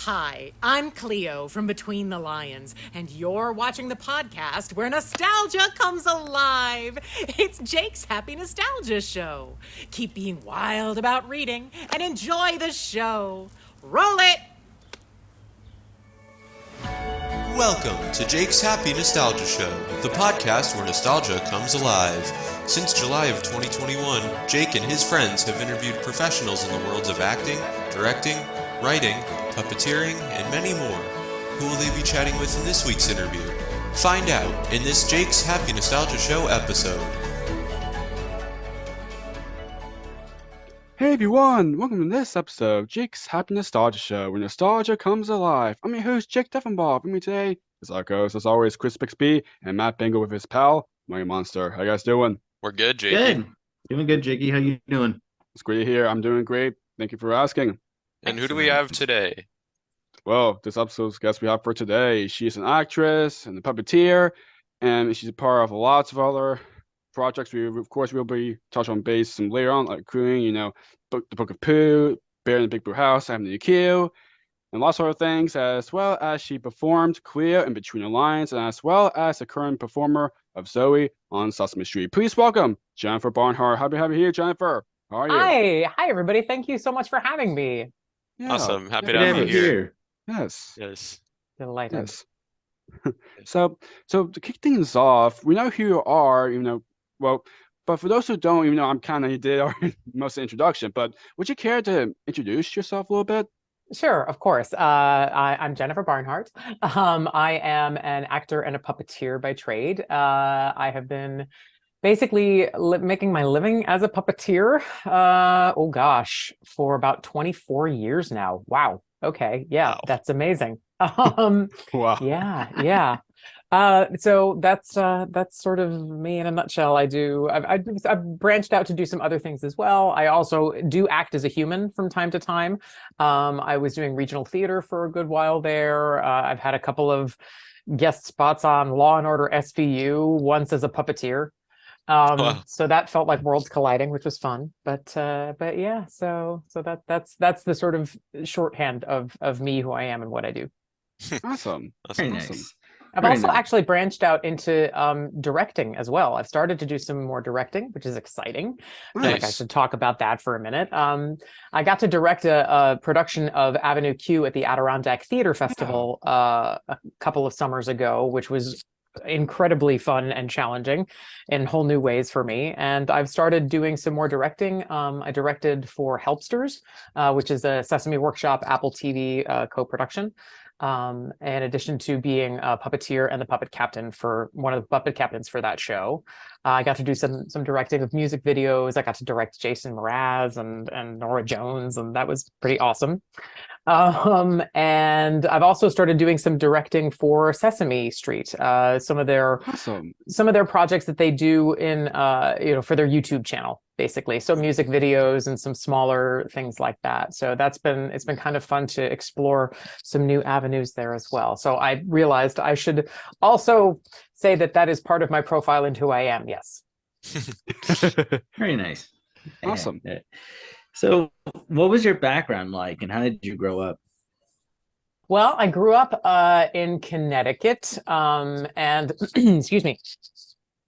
Hi, I'm Cleo from Between the Lions, and you're watching the podcast where nostalgia comes alive. It's Jake's Happy Nostalgia Show. Keep being wild about reading and enjoy the show. Roll it! Welcome to Jake's Happy Nostalgia Show, the podcast where nostalgia comes alive. Since July of 2021, Jake and his friends have interviewed professionals in the worlds of acting, directing, writing, puppeteering, and many more. Who will they be chatting with in this week's interview? Find out in this Jake's Happy Nostalgia Show episode. Hey everyone, welcome to this episode of Jake's Happy Nostalgia Show, where nostalgia comes alive. I'm your host, Jake Deffinbaugh. With me today is our co-host, as always, Chris Bixby, and Matt Bingo with his pal, Money Monster. How you guys doing? We're good, Jakey. Good. Doing good, Jakey. How you doing? It's great to hear. I'm doing great. Thank you for asking. And who do we have today? Well, this episode's guest we have for today, she's an actress and a puppeteer, and she's a part of lots of other projects. We'll be touching on base some later on, like Queen, the Book of Pooh, Bear in the Big Blue House, Avenue Q, and lots of other things, as well as she performed Cleo in Between the Lions, and as well as the current performer of Zoe on Sesame Street. Please welcome Jennifer Barnhart. Happy to have you here, Jennifer. How are you? Hi, everybody. Thank you so much for having me. Yeah. Awesome. Happy to have you here. Yes. Delighted. Yes. So to kick things off, we know who you are, but for those who don't, even though I'm kind of did our most of the introduction, but would you care to introduce yourself a little bit? Sure, of course. I'm Jennifer Barnhart. I am an actor and a puppeteer by trade. I have been basically making my living as a puppeteer, for about 24 years now. Wow. Okay. Yeah, wow. That's amazing. Wow. Yeah. So that's sort of me in a nutshell. I've branched out to do some other things as well. I also do act as a human from time to time. I was doing regional theater for a good while there. I've had a couple of guest spots on Law and Order SVU, once as a puppeteer. Wow. So that felt like worlds colliding, which was fun. But yeah, so that's the sort of shorthand of me, who I am, and what I do. Awesome. Very awesome. nice. I've also actually branched out into directing as well. I've started to do some more directing, which is exciting. I feel like I should talk about that for a minute. I got to direct a production of Avenue Q at the Adirondack Theater Festival a couple of summers ago, which was incredibly fun and challenging in whole new ways for me. And I've started doing some more directing. I directed for Helpsters, which is a Sesame Workshop Apple TV co-production. In addition to being a puppeteer and the puppet captain for one of the puppet captains for that show. I got to do some directing of music videos. I got to direct Jason Mraz and Nora Jones, and that was pretty awesome. And I've also started doing some directing for Sesame Street, some of their projects that they do in for their YouTube channel, basically. So music videos and some smaller things like that. So it's been kind of fun to explore some new avenues there as well. So I realized I should also say that is part of my profile into who I am. Yes. Very nice. Awesome. So what was your background like, and how did you grow up? Well, I grew up in Connecticut, and excuse me.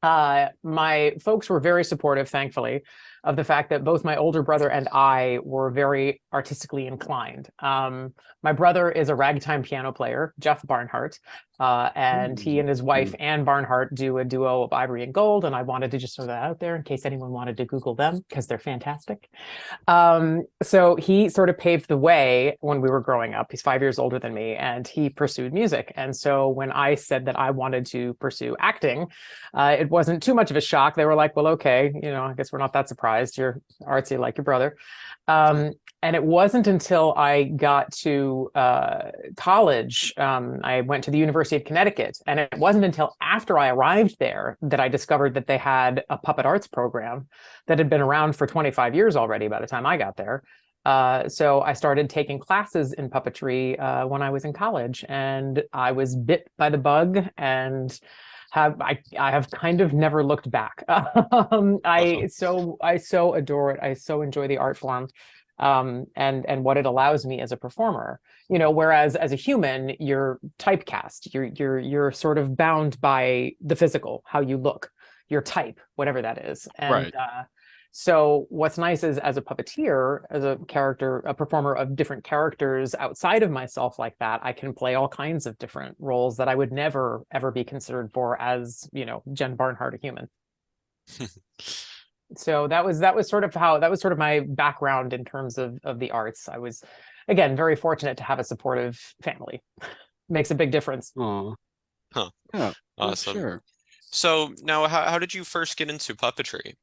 My folks were very supportive, thankfully, of the fact that both my older brother and I were very artistically inclined. My brother is a ragtime piano player, Jeff Barnhart, and he and his wife, Anne Barnhart, do a duo of Ivory and Gold, and I wanted to just throw that out there in case anyone wanted to Google them, because they're fantastic. So he sort of paved the way when we were growing up. He's 5 years older than me, and he pursued music. And so when I said that I wanted to pursue acting, it wasn't too much of a shock. They were like, well, okay, I guess we're not that surprised. You're artsy like your brother. And it wasn't until I got to college, I went to the University of Connecticut, and it wasn't until after I arrived there that I discovered that they had a puppet arts program that had been around for 25 years already by the time I got there. So I started taking classes in puppetry when I was in college, and I was bit by the bug, and I have kind of never looked back. I so adore it. I so enjoy the art form. and what it allows me as a performer. Whereas as a human, you're typecast. You're sort of bound by the physical, how you look, your type, whatever that is. And Right. so what's nice is, as a puppeteer, as a performer of different characters outside of myself like that, I can play all kinds of different roles that I would never, ever be considered for as, Jen Barnhart, a human. So that was sort of my background in terms of the arts. I was, again, very fortunate to have a supportive family. Makes a big difference. Oh. Huh. Yeah. Awesome. Sure. So now, how did you first get into puppetry?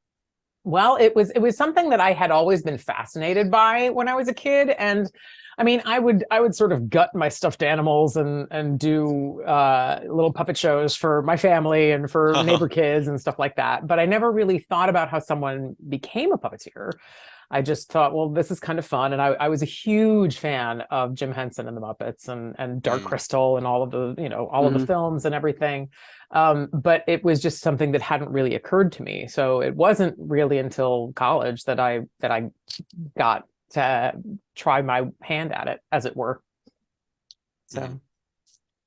Well, it was something that I had always been fascinated by when I was a kid. And I mean, I would sort of gut my stuffed animals and do little puppet shows for my family and for neighbor kids and stuff like that. But I never really thought about how someone became a puppeteer. I just thought, well, this is kind of fun. And I was a huge fan of Jim Henson and the Muppets and Dark Crystal and all of the, all of the films and everything. But it was just something that hadn't really occurred to me. So it wasn't really until college that I got to try my hand at it, as it were. So,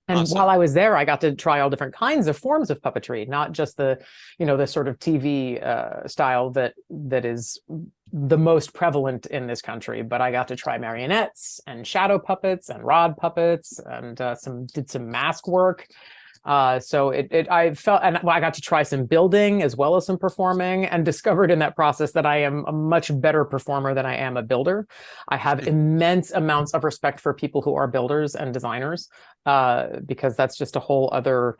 and Awesome. while I was there, I got to try all different kinds of forms of puppetry, not just the sort of TV style that is the most prevalent in this country, but I got to try marionettes and shadow puppets and rod puppets and did some mask work. So I felt, and I got to try some building as well as some performing, and discovered in that process that I am a much better performer than I am a builder. I have immense amounts of respect for people who are builders and designers, because that's just a whole other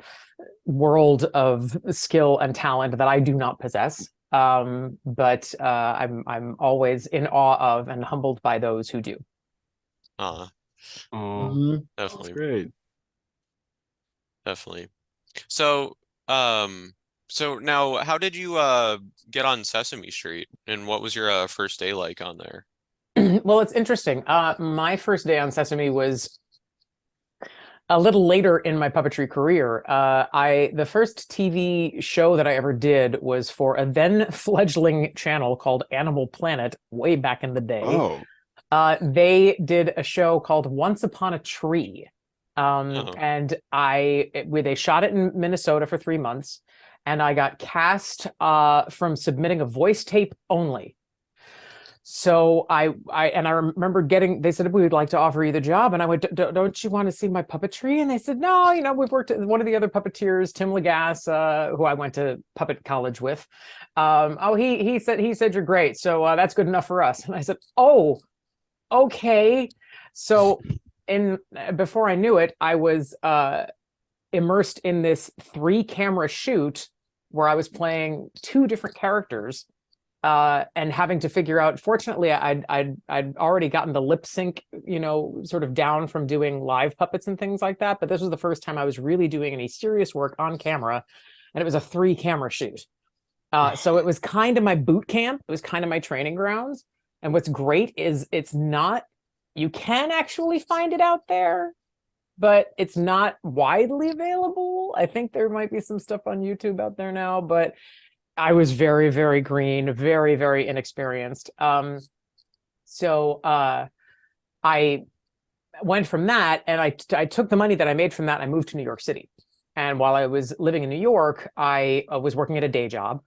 world of skill and talent that I do not possess. But I'm always in awe of and humbled by those who do. Oh, Definitely. that's great. Definitely. So, so now, how did you get on Sesame Street, and what was your first day like on there? Well, it's interesting. My first day on Sesame was a little later in my puppetry career. The first TV show that I ever did was for a then fledgling channel called Animal Planet way back in the day. Oh. They did a show called Once Upon a Tree. And they shot it in Minnesota for 3 months, and I got cast from submitting a voice tape only. So I remember they said, we would like to offer you the job. And I went, don't you want to see my puppetry? And they said, no, we've worked at one of the other puppeteers, Tim Lagasse, who I went to puppet college with. He said, you're great. So that's good enough for us. And I said, oh, okay. So before I knew it, I was immersed in this 3-camera shoot where I was playing 2 different characters, and having to figure out. Fortunately, I'd already gotten the lip sync, sort of down from doing live puppets and things like that. But this was the first time I was really doing any serious work on camera, and it was a 3-camera shoot. So it was kind of my boot camp. It was kind of my training grounds. And what's great is you can actually find it out there, but it's not widely available. I think there might be some stuff on YouTube out there now, but I was very, very green, very, very inexperienced. So I went from that, and I took the money that I made from that, and I moved to New York City. And while I was living in New York, I was working at a day job.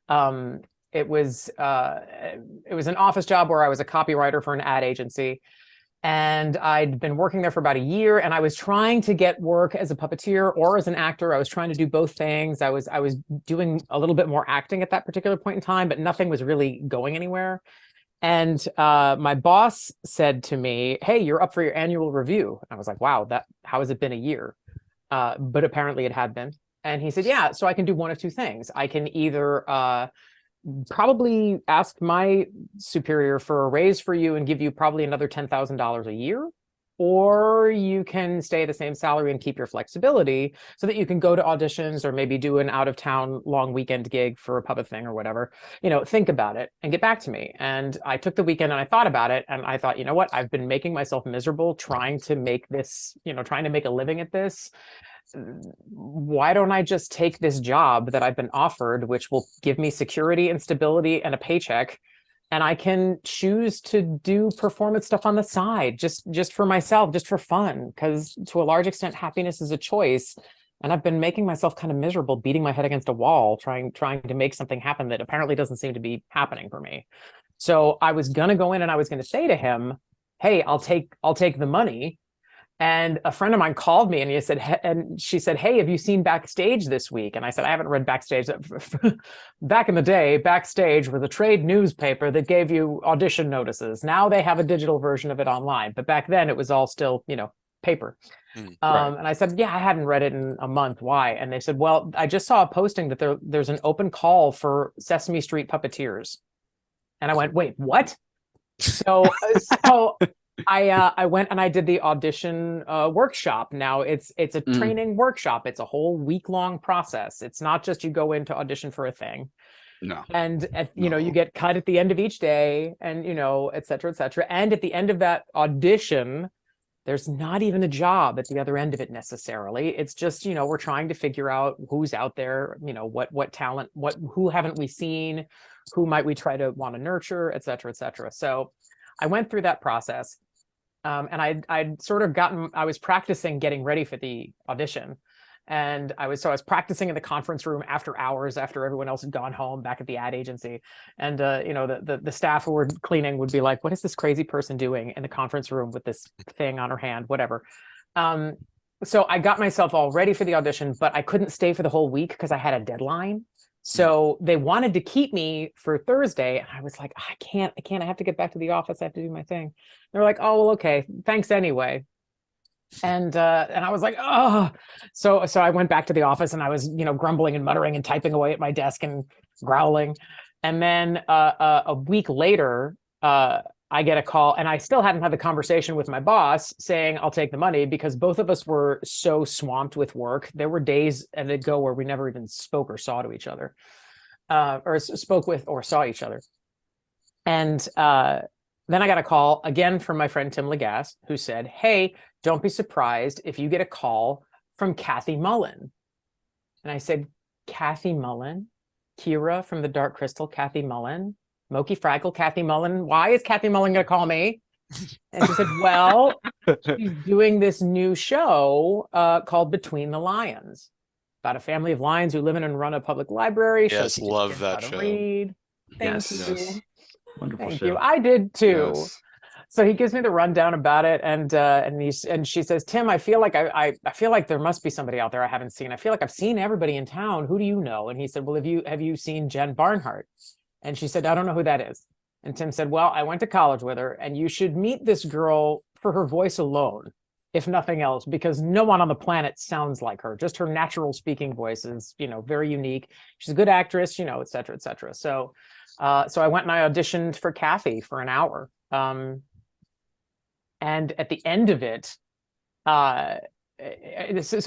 It was an office job where I was a copywriter for an ad agency. And I'd been working there for about a year, and I was trying to get work as a puppeteer or as an actor. I was trying to do both things. I was doing a little bit more acting at that particular point in time, but nothing was really going anywhere. And my boss said to me, hey, you're up for your annual review. And I was like, wow, how has it been a year? But apparently it had been. And he said, yeah, so I can do one of 2 things. I can either probably ask my superior for a raise for you and give you probably another $10,000 a year, or you can stay at the same salary and keep your flexibility so that you can go to auditions or maybe do an out-of-town long weekend gig for a puppet thing or whatever. Think about it and get back to me. And I took the weekend and I thought about it, and I thought, you know what, I've been making myself miserable trying to make a living at this. Why don't I just take this job that I've been offered, which will give me security and stability and a paycheck, and I can choose to do performance stuff on the side, just for myself, just for fun, because to a large extent, happiness is a choice. And I've been making myself kind of miserable, beating my head against a wall, trying to make something happen that apparently doesn't seem to be happening for me. So I was gonna go in and I was gonna say to him, "Hey, I'll take the money." And a friend of mine called me and she said, "Hey, have you seen Backstage this week?" And I said, "I haven't read Backstage." Back in the day, Backstage was a trade newspaper that gave you audition notices. Now they have a digital version of it online, but back then it was all still, paper. Right. And I said, "Yeah, I hadn't read it in a month. Why?" And they said, "Well, I just saw a posting that there's an open call for Sesame Street puppeteers." And I went, "Wait, what?" So I went and I did the audition workshop. Now it's a training workshop. It's a whole week-long process. It's not just you go in to audition for a thing. No. And you get cut at the end of each day, and et cetera, et cetera. And at the end of that audition, there's not even a job at the other end of it necessarily. It's just, we're trying to figure out who's out there, what talent, who haven't we seen, who might we try to want to nurture, et cetera, et cetera. So I went through that process. And I'd sort of I was practicing getting ready for the audition. And I was practicing in the conference room after hours, after everyone else had gone home back at the ad agency. And, the staff who were cleaning would be like, "What is this crazy person doing in the conference room with this thing on her hand?" Whatever. So I got myself all ready for the audition, but I couldn't stay for the whole week because I had a deadline. So they wanted to keep me for Thursday. And I was like, I can't, I have to get back to the office. I have to do my thing. They're like, "Oh, well, okay, thanks anyway." And I was like, "Oh." So I went back to the office and I was, grumbling and muttering and typing away at my desk and growling. And then a week later, I get a call, and I still hadn't had the conversation with my boss saying I'll take the money, because both of us were so swamped with work. There were days at a go where we never even spoke or saw to each other, or spoke with or saw each other. And then I got a call again from my friend Tim Lagasse, who said, "Hey, don't be surprised if you get a call from Kathy Mullen." And I said, "Kathy Mullen? Kira from the Dark Crystal, Kathy Mullen? Moki Fraggle, Kathy Mullen? Why is Kathy Mullen going to call me?" And she said, "Well, she's doing this new show called Between the Lions, about a family of lions who live in and run a public library. Yes, She teaches love kids that how to show. read." Thank Yes. you. Yes. Wonderful Thank show. you. I did too. Yes. So he gives me the rundown about it, and she says, "Tim, I feel like I feel like there must be somebody out there I haven't seen. I feel like I've seen everybody in town. Who do you know?" And he said, "Well, have you seen Jen Barnhart?" And she said, "I don't know who that is." And Tim said, "Well, I went to college with her, and you should meet this girl for her voice alone, if nothing else, because no one on the planet sounds like her. Just her natural speaking voice is, very unique. She's a good actress, et cetera, et cetera." So I went and I auditioned for Kathy for an hour. And at the end of it, so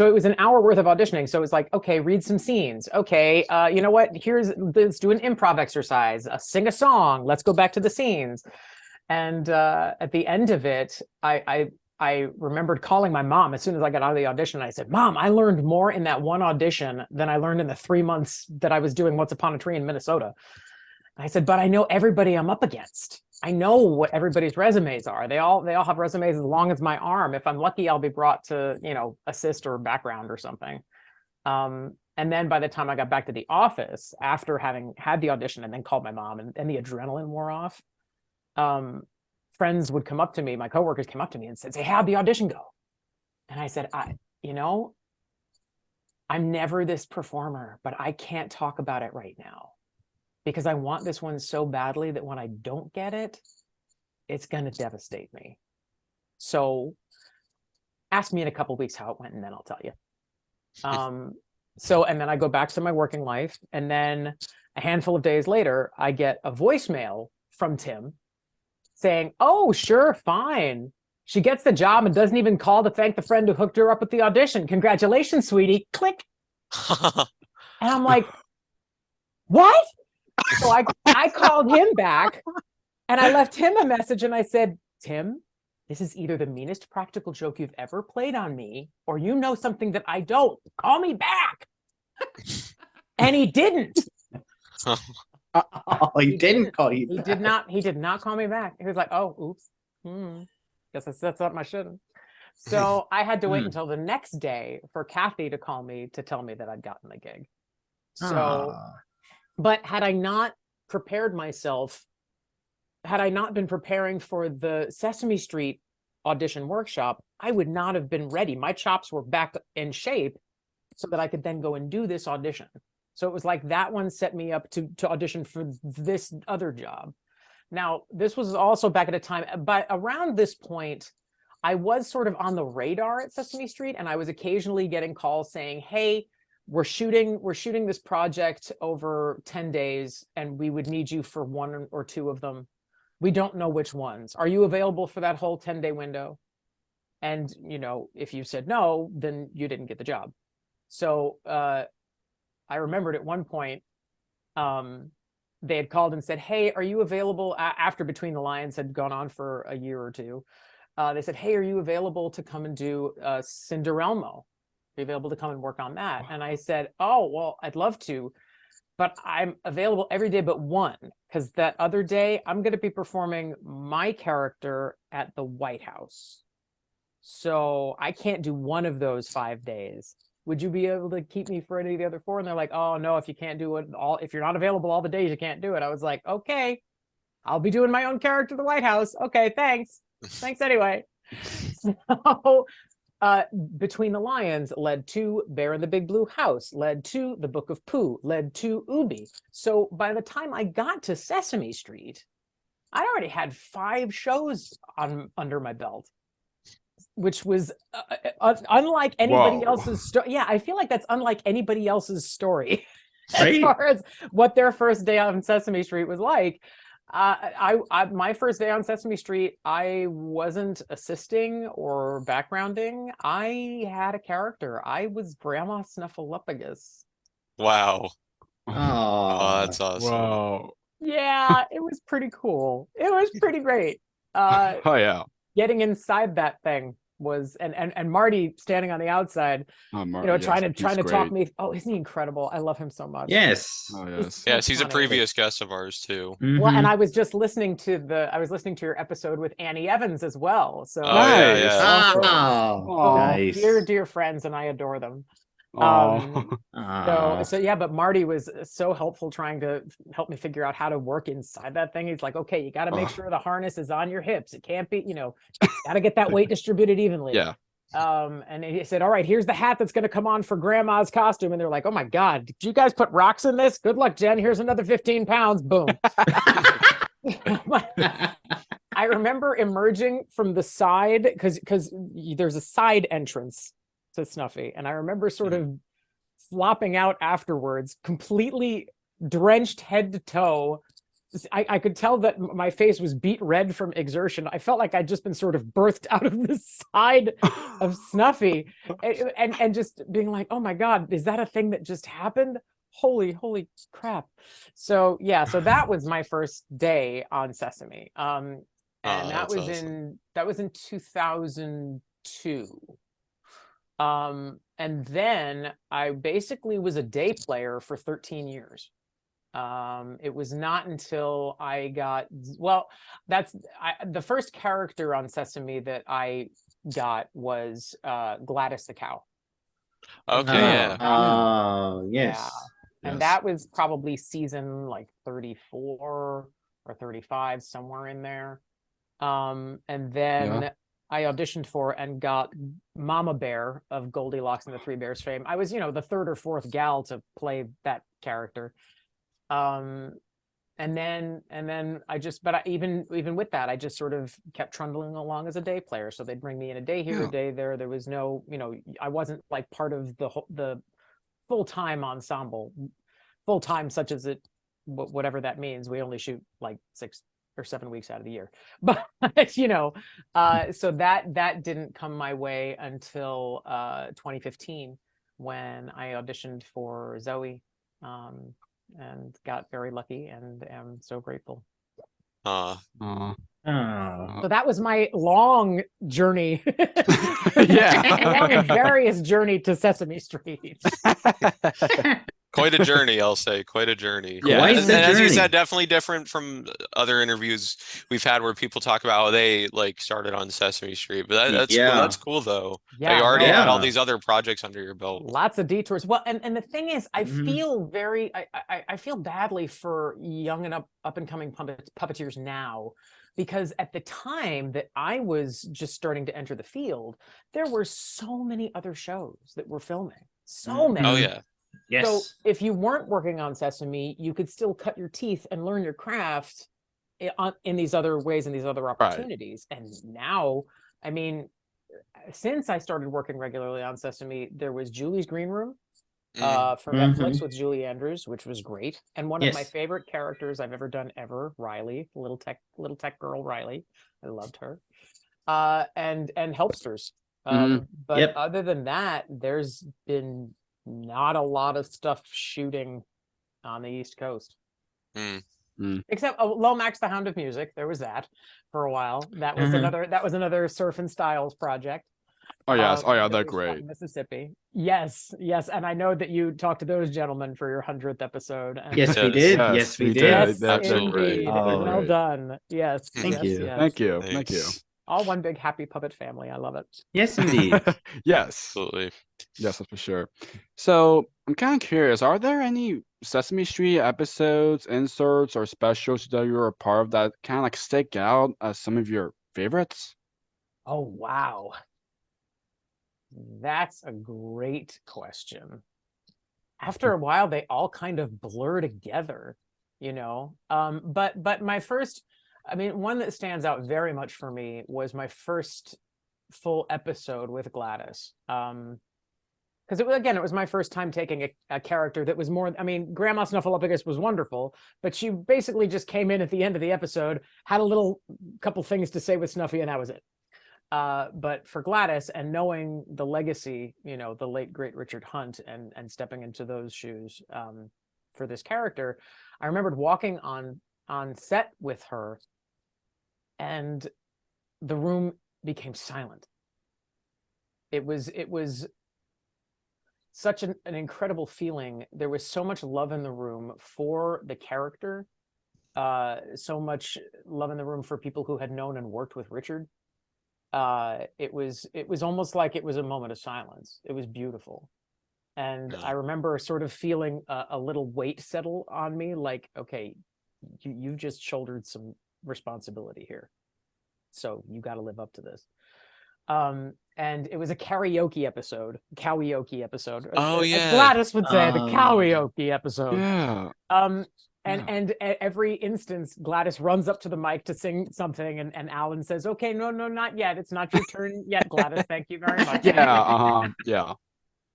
it was an hour worth of auditioning. So it was like, "Okay, read some scenes. Okay, you know what? Let's do an improv exercise. Sing a song. Let's go back to the scenes." And at the end of it, I remembered calling my mom as soon as I got out of the audition. I said, "Mom, I learned more in that one audition than I learned in the 3 months that I was doing Once Upon a Tree in Minnesota." I said, "But I know everybody I'm up against. I know what everybody's resumes are. They all have resumes as long as my arm. If I'm lucky, I'll be brought to, assist or background or something." And then by the time I got back to the office, after having had the audition and then called my mom, and the adrenaline wore off, friends would come up to me, my coworkers came up to me and said, "Say, how'd the audition go?" And I said, "I'm never this performer, but I can't talk about it right now, because I want this one so badly that when I don't get it, it's going to devastate me. So ask me in a couple of weeks how it went, and then I'll tell you." And then I go back to my working life. And then a handful of days later, I get a voicemail from Tim saying, "Oh, sure, fine. She gets the job and doesn't even call to thank the friend who hooked her up with the audition. Congratulations, sweetie." Click. And I'm like, "What?" So I called him back and I left him a message and I said, "Tim, this is either the meanest practical joke you've ever played on me, or you know something that I don't. Call me back." And he didn't. Oh, he didn't call you He back. did not. He did not call me back. He was like, "Oh, oops. Guess I said something I shouldn't." So I had to wait until the next day for Kathy to call me to tell me that I'd gotten the gig. So, but had I not prepared myself, had I not been preparing for the Sesame Street audition workshop, I would not have been ready. My chops were back in shape so that I could then go and do this audition. So it was like that one set me up to audition for this other job. Now, this was also back at a time, but around this point, I was sort of on the radar at Sesame Street, and I was occasionally getting calls saying, "Hey, we're shooting this project over 10 days, and we would need you for 1 or 2 of them. We don't know which ones. Are you available for that whole 10-day window?" And, if you said no, then you didn't get the job. So I remembered at one point, they had called and said, "Hey, are you available?" After Between the Lions had gone on for a year or two. They said, "Hey, are you available to come and do Cinderelmo? Are you available to come and work on that?" And I said, "Oh, well, I'd love to, but I'm available every day but one, because that other day I'm going to be performing my character at the White House. So I can't do one of those 5 days. Would you be able to keep me for any of the other 4?" And they're like, "Oh, no, if you can't do it all, if you're not available all the days, you can't do it." I was like, "Okay, I'll be doing my own character at the White House. Okay, thanks. Thanks anyway." So Between the Lions led to Bear in the Big Blue House, led to the Book of Pooh, led to Ubi. So by the time I got to Sesame Street, I already had 5 shows under my belt, which was unlike anybody else's story. Yeah, I feel like that's unlike anybody else's story as far as what their first day on Sesame Street was like. My first day on Sesame Street, I wasn't assisting or backgrounding. I had a character. I was Grandma Snuffleupagus. Wow. Oh, That's awesome. Wow. Yeah, it was pretty cool. It was pretty great. Oh yeah. Getting inside that thing was, and Marty standing on the outside, trying to talk me. Oh, isn't he incredible? I love him so much. yes. Oh yes. So Yes, he's a funny. previous guest of ours too. Well, and I was just listening to your episode with Annie Evans as well. So yeah, yeah. Oh, nice. dear friends, and I adore them. Oh. So yeah, but Marty was so helpful trying to help me figure out how to work inside that thing. He's like, "Okay, you got to make sure the harness is on your hips. It can't be, got to get that weight distributed evenly." Yeah. And he said, "All right, here's the hat that's going to come on for Grandma's costume." And they're like, "Oh my God, did you guys put rocks in this? Good luck, Jen. Here's another 15 pounds. Boom." I remember emerging from the side because there's a side entrance to Snuffy, and I remember sort of flopping out afterwards, completely drenched head to toe. I could tell that my face was beet red from exertion. I felt like I'd just been sort of birthed out of the side of Snuffy, and just being like, "Oh my God, is that a thing that just happened? Holy crap!" So yeah, so that was my first day on Sesame, and that was awesome. in 2002. And then I basically was a day player for 13 years. It was not until I got, the first character on Sesame that I got was Gladys the Cow. Okay, yeah. Oh, yes. Yeah. And that was probably season like 34 or 35, somewhere in there. And then I auditioned for and got Mama Bear of Goldilocks and the Three Bears fame. I was, the 3rd or 4th gal to play that character. And then even with that, I just sort of kept trundling along as a day player. So they'd bring me in a day here, a day there. There was no, I wasn't like part of the full-time ensemble, full-time, such as it, whatever that means. We only shoot like 6 or 7 weeks out of the year, but so that didn't come my way until 2015, when I auditioned for Zoe, and got very lucky and am so grateful. Oh. So that was my long journey. Yeah. Long and various journey to Sesame Street. Quite a journey, I'll say. Quite a journey. Yeah. Quite And the as you journey. said, definitely different from other interviews we've had where people talk about how they like started on Sesame Street. But that's cool. Yeah. That's cool though. That Yeah, you already no, had all Yeah. these other projects under your belt. lots of detours. Well, and the thing is, I Mhm. feel very, I feel badly for young and up and coming puppeteers now, because at the time that I was just starting to enter the field, there were so many other shows that were filming, so many. Oh Mhm. yeah. Yes. So if you weren't working on Sesame, you could still cut your teeth and learn your craft in these other ways and these other opportunities. And now, I mean, since I started working regularly on Sesame, there was Julie's Green Room for Netflix with Julie Andrews, which was great. And one of my Yes. favorite characters I've ever done ever, Riley, little tech girl Riley. I loved her. And Helpsters. But Yep. other than that, there's been not a lot of stuff shooting on the East Coast. Except Lomax, the Hound of Music. There was that for a while. That was another Surf and Styles project. Oh yes. Oh yeah, that they're we shot great. in Mississippi. Yes, and I know that you talked to those gentlemen for your 100th episode. And Yes, we Yes. did. Yes, Yes, we we did. did. yes, They're Absolutely. indeed. Oh. Well done. Yes, Thank yes, you. yes. Thank you. Thank you. Nice. All one big happy puppet family. I love it. Yes, indeed. Yes. Absolutely. Yes, that's for sure. So I'm kind of curious, are there any Sesame Street episodes, inserts, or specials that you were a part of that kind of like stick out as some of your favorites? Oh, wow. That's a great question. After a while, they all kind of blur together, you know. But my first, I mean, one that stands out very much for me was my first full episode with Gladys. Because it was my first time taking a character that was more, I mean, Grandma Snuffleupagus was wonderful, but she basically just came in at the end of the episode, had a little couple things to say with Snuffy, and that was it. But for Gladys, and knowing the legacy, you know, the late great Richard Hunt, and stepping into those shoes for this character, I remembered walking on set with her, and the room became silent. It was such an incredible feeling. There was so much love in the room for the character, so much love in the room for people who had known and worked with Richard. It was almost like it was a moment of silence. It was beautiful. And I remember sort of feeling a little weight settle on me, like, okay, you've just shouldered some responsibility here, so you got to live up to this. And it was a karaoke episode. Oh, as yeah. Gladys would say, the karaoke episode. Yeah. And every instance, Gladys runs up to the mic to sing something, and Alan says, "Okay, no, not yet. It's not your turn yet, Gladys. Thank you very much." Yeah. Yeah.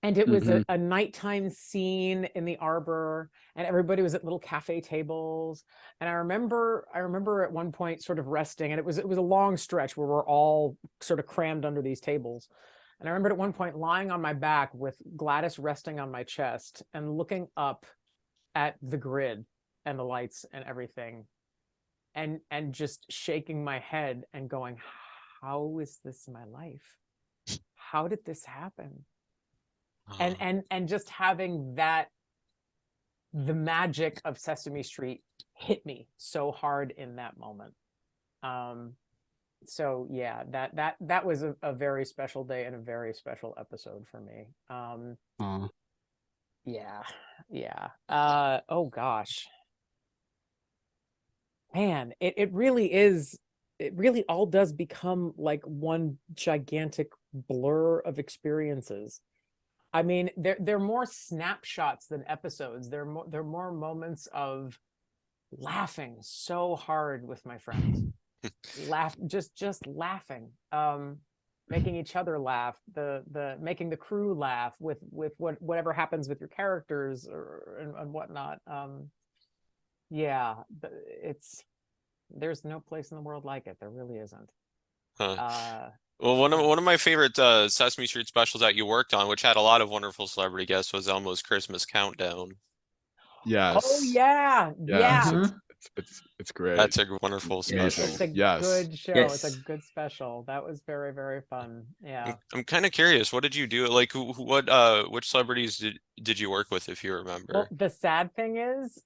And it was a nighttime scene in the arbor, and everybody was at little cafe tables. And I remember at one point sort of resting, and it was a long stretch where we're all sort of crammed under these tables. And I remembered at one point lying on my back with Gladys resting on my chest and looking up at the grid and the lights and everything, and just shaking my head and going, how is this my life? How did this happen? And just having that, the magic of Sesame Street hit me so hard in that moment. So yeah, that was a very special day and a very special episode for me. Yeah. Oh gosh, man, it really is. It really all does become like one gigantic blur of experiences. I mean, they're more snapshots than episodes. They're more moments of laughing so hard with my friends, just laughing, making each other laugh, the making the crew laugh with whatever happens with your characters and whatnot. Yeah, there's no place in the world like it. There really isn't. Well, one of my favorite Sesame Street specials that you worked on, which had a lot of wonderful celebrity guests, was Elmo's Christmas Countdown. Yes. Oh yeah, Yes. yeah. It's great. That's a wonderful Yes. special. It's a Yes. good show. Yes. It's a good special. That was very, very fun. Yeah. I'm kind of curious. What did you do? Like, which celebrities did you work with, if you Well, remember? the sad thing is,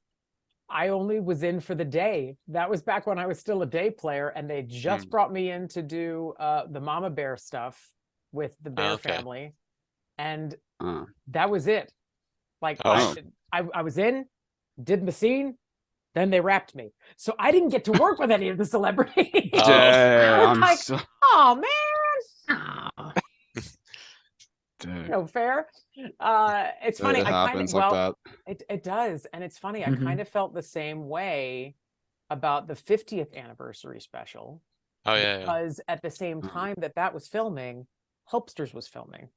I only was in for the day. That was back when I was still a day player, and they just brought me in to do the Mama Bear stuff with the Bear Okay. family, and Uh, that was it. Like Oh. I was in, did the scene, then they wrapped me, so I didn't get to work with any of the celebrities. Oh. damn, I'm like, so oh man, Oh, damn. no fair. It's funny. It I kind happens of like well, that. it does, and it's funny. I Mhm. kind of felt the same way about the 50th anniversary special, Oh yeah. because at the same Mhm. time that was filming, Helpsters was filming,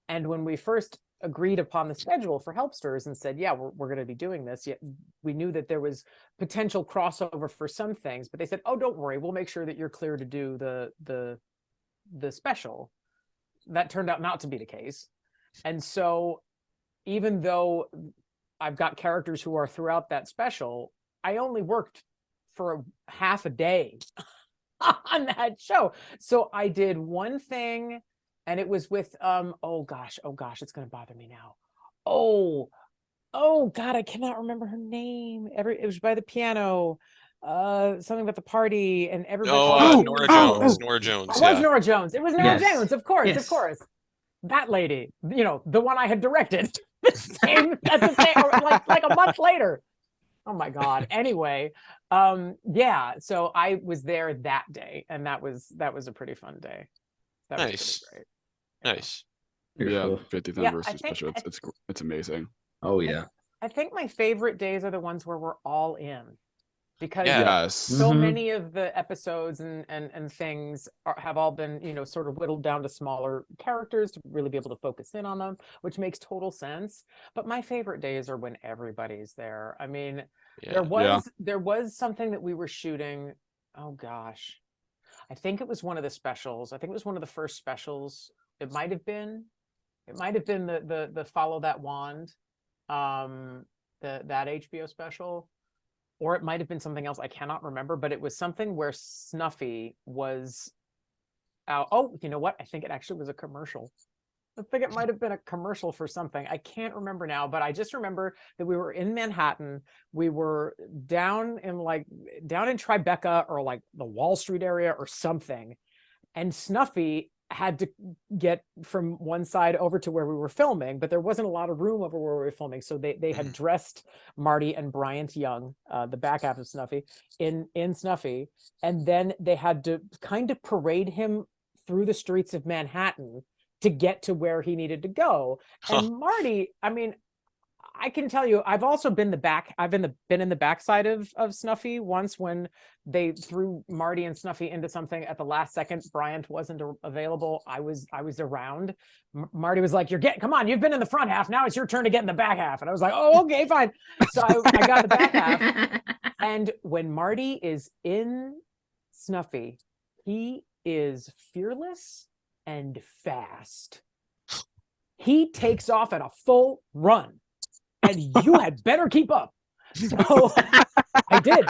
and when we first agreed upon the schedule for Helpsters and said, yeah, we're going to be doing this, yet we knew that there was potential crossover for some things, but they said, oh, don't worry, we'll make sure that you're clear to do the special. That turned out not to be the case. And so even though I've got characters who are throughout that special, I only worked for half a day on that show. So I did one thing, and it was with oh gosh, it's gonna bother me now. Oh God, I cannot remember her name. It was by the piano, something about the party, and everybody. Nora oh, Jones. oh. Nora Jones. It was Yeah. Nora Jones. It was Nora Yes. Jones, of course, Yes. of course. That lady, the one I had directed at the same, like a month later. Oh my God. Anyway, yeah. So I was there that day, and that was a pretty fun day. That Nice. was pretty great. Yeah. Nice. Yeah, Cool. 50th Yeah, I anniversary think- special. It's amazing. Oh yeah. I think my favorite days are the ones where we're all in, because Yeah. Yes. so Mhm. many of the episodes and things have all been, sort of whittled down to smaller characters to really be able to focus in on them, which makes total sense. But my favorite days are when everybody's there. I mean, Yeah. there was something that we were shooting. Oh gosh, I think it was one of the specials. I think it was one of the first specials. It might have been the Follow That Wand, that HBO special, or it might have been something else. I cannot remember, but it was something where Snuffy was out. Oh, you know what? I think it actually was a commercial. I think it might have been a commercial for something. I can't remember now, but I just remember that we were in Manhattan. We were down in Tribeca, or like the Wall Street area or something. And Snuffy had to get from one side over to where we were filming, but there wasn't a lot of room over where we were filming. So they had dressed Marty and Bryant Young, the back half of Snuffy, in Snuffy. And then they had to kind of parade him through the streets of Manhattan to get to where he needed to go. And Marty, I mean, I can tell you, I've also been I've been in the backside of Snuffy once, when they threw Marty and Snuffy into something at the last second. Bryant wasn't available. I was around. Marty was like, come on, you've been in the front half. Now it's your turn to get in the back half. And I was like, oh, okay, fine. So I got the back half. And when Marty is in Snuffy, he is fearless and fast. He takes off at a full run, and you had better keep up. So I did.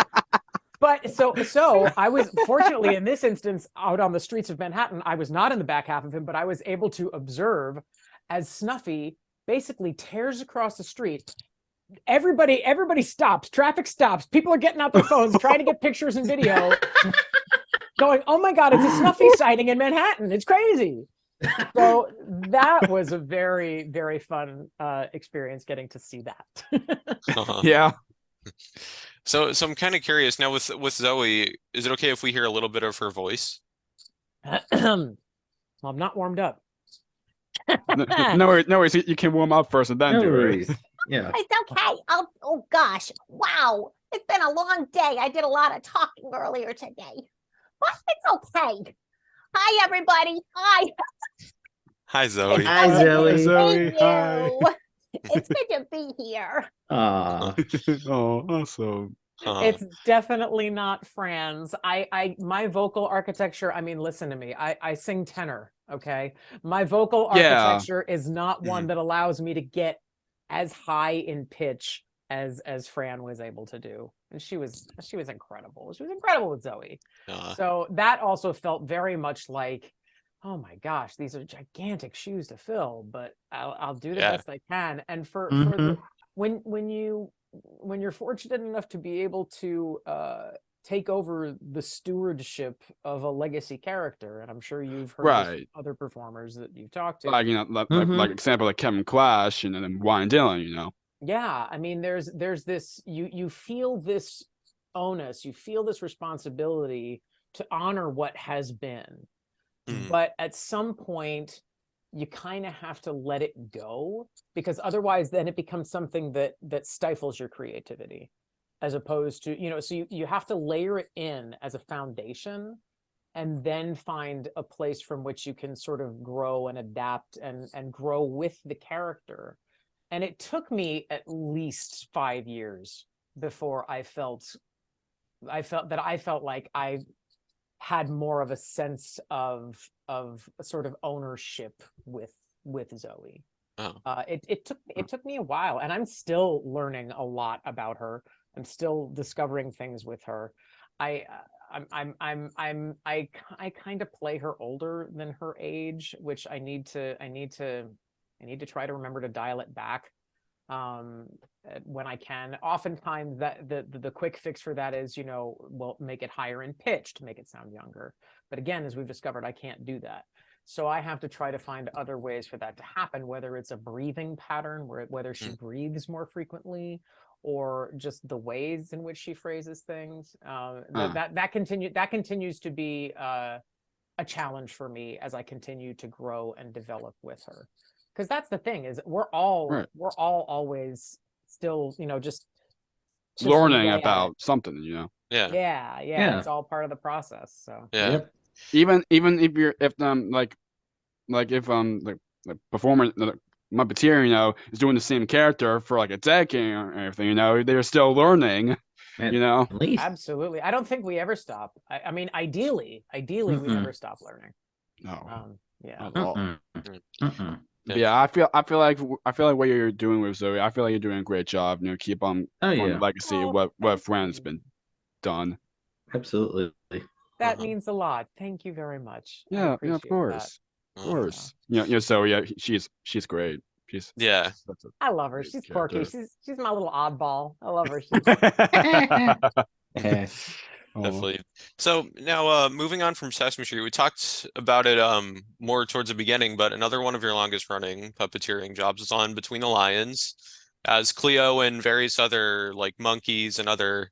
But so I was, fortunately in this instance, out on the streets of Manhattan. I was not in the back half of him, but I was able to observe as Snuffy basically tears across the street. Everybody stops. Traffic stops. People are getting out their phones, trying to get pictures and video, going, oh my God, it's a Snuffy sighting in Manhattan. It's crazy. So that was a very, very fun experience, getting to see that. Yeah. So I'm kind of curious now with Zoe. Is it okay if we hear a little bit of her voice? Well, I'm not warmed up. No worries. You can warm up first and then No do it. worries. Yeah. It's okay. Oh gosh. Wow. It's been a long day. I did a lot of talking earlier today. But it's okay. Hi, everybody. Hi. Hi, Zoe. Hi, Zoe. Zoe, Thank hi. you. It's good to be here. Aw. Oh, awesome. It's definitely not Fran's. My vocal architecture, I mean, listen to me. I sing tenor, okay? My vocal Yeah. architecture is not one that allows me to get as high in pitch as Fran was able to do. and she was incredible. She was incredible with Zoe. Uh, So that also felt very much like, oh my gosh, these are gigantic shoes to fill, but I'll do the Yeah. best I can. And for Mhm. the when you're fortunate enough to be able to take over the stewardship of a legacy character, and I'm sure you've heard this from Right. other performers that you've talked to. Like, like example, like Kevin Clash and then Ryan Dillon, Yeah, I mean, there's this, you feel this onus, you feel this responsibility to honor what has been, mm, but at some point you kind of have to let it go, because otherwise then it becomes something that stifles your creativity, as opposed to, so you have to layer it in as a foundation and then find a place from which you can sort of grow and adapt and grow with the character. And it took me at least 5 years before I felt like I had more of a sense of sort of ownership with Zoe. oh, It took me a while, and I'm still learning a lot about her. I'm still discovering things with her. I kind of play her older than her age, which I need to try to remember to dial it back when I can. Oftentimes that the quick fix for that is, well, make it higher in pitch to make it sound younger. But again, as we've discovered, I can't do that. So I have to try to find other ways for that to happen, whether it's a breathing pattern, whether she breathes more frequently, or just the ways in which she phrases things. That continues to be a challenge for me as I continue to grow and develop with her. Because that's the thing, is we're all always still, just chipping learning away at about it. something, yeah, Yeah, it's all part of the process. So yeah, Yep. even if like performer, the Puppeteer, is doing the same character for like a decade or everything, they're still learning. At You know? least. absolutely, I don't think we ever stop. I mean, ideally, we never stop learning. No. Yeah. Not at all. Mm-mm. Mm-mm. But yeah, I feel like what you're doing with Zoe, I feel like you're doing a great job. Keep on Oh, the yeah. legacy of Oh, what thank Friends you. been done. Absolutely. That Uh-huh. means a lot. Thank you very much. I Yeah, of appreciate that. course, of Uh-huh. course. Zoe, yeah, she's great. She's Yeah, that's a I love her. great She's quirky. character. She's my little oddball. I love her. Eh, Oh, definitely. So now, moving on from Sesame Street, we talked about it more towards the beginning, but another one of your longest running puppeteering jobs is on Between the Lions as Cleo and various other like monkeys and other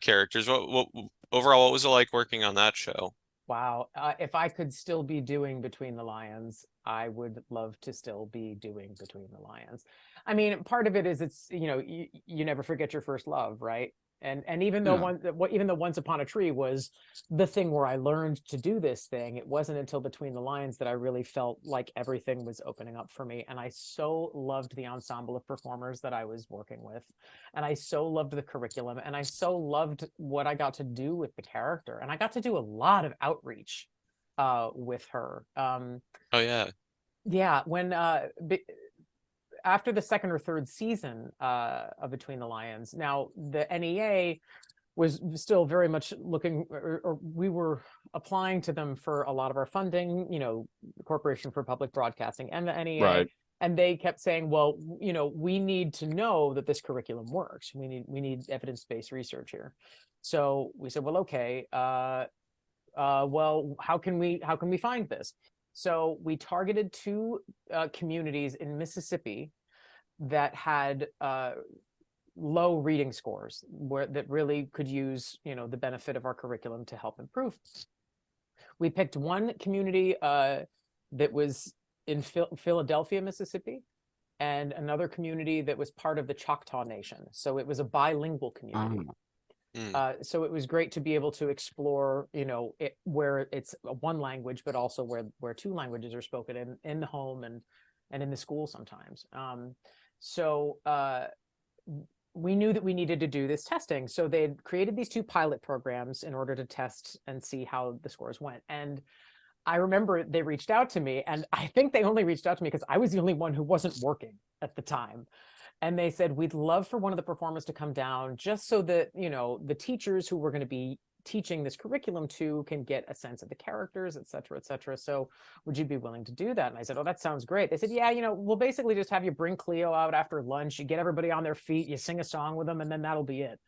characters. What overall, what was it like working on that show? Wow. If I could still be doing Between the Lions, I would love to still be doing Between the Lions. I mean, part of it is it's, you never forget your first love, right? And even though even though Once Upon a Tree was the thing where I learned to do this thing, it wasn't until Between the Lions that I really felt like everything was opening up for me. And I so loved the ensemble of performers that I was working with. And I so loved the curriculum. And I so loved what I got to do with the character. And I got to do a lot of outreach with her. Oh yeah. Yeah, when after the second or third season of Between the Lions, now the NEA was still very much looking, or we were applying to them for a lot of our funding, the Corporation for Public Broadcasting and the NEA. right. And they kept saying, well, we need to know that this curriculum works. We need evidence-based research here. So we said, well, okay, well, how can we find this? So we targeted 2 communities in Mississippi that had low reading scores, that really could use, the benefit of our curriculum to help improve. We picked one community that was in Philadelphia, Mississippi, and another community that was part of the Choctaw Nation. So it was a bilingual community. So it was great to be able to explore, where it's one language, but also where 2 languages are spoken in the home and in the school sometimes. So we knew that we needed to do this testing. So they had created these 2 pilot programs in order to test and see how the scores went. And I remember they reached out to me, and I think they only reached out to me because I was the only one who wasn't working at the time. And they said, we'd love for one of the performers to come down just so that, the teachers who we're going to be teaching this curriculum to can get a sense of the characters, et cetera, et cetera. So would you be willing to do that? And I said, oh, that sounds great. They said, yeah, we'll basically just have you bring Cleo out after lunch. You get everybody on their feet, you sing a song with them, and then that'll be it.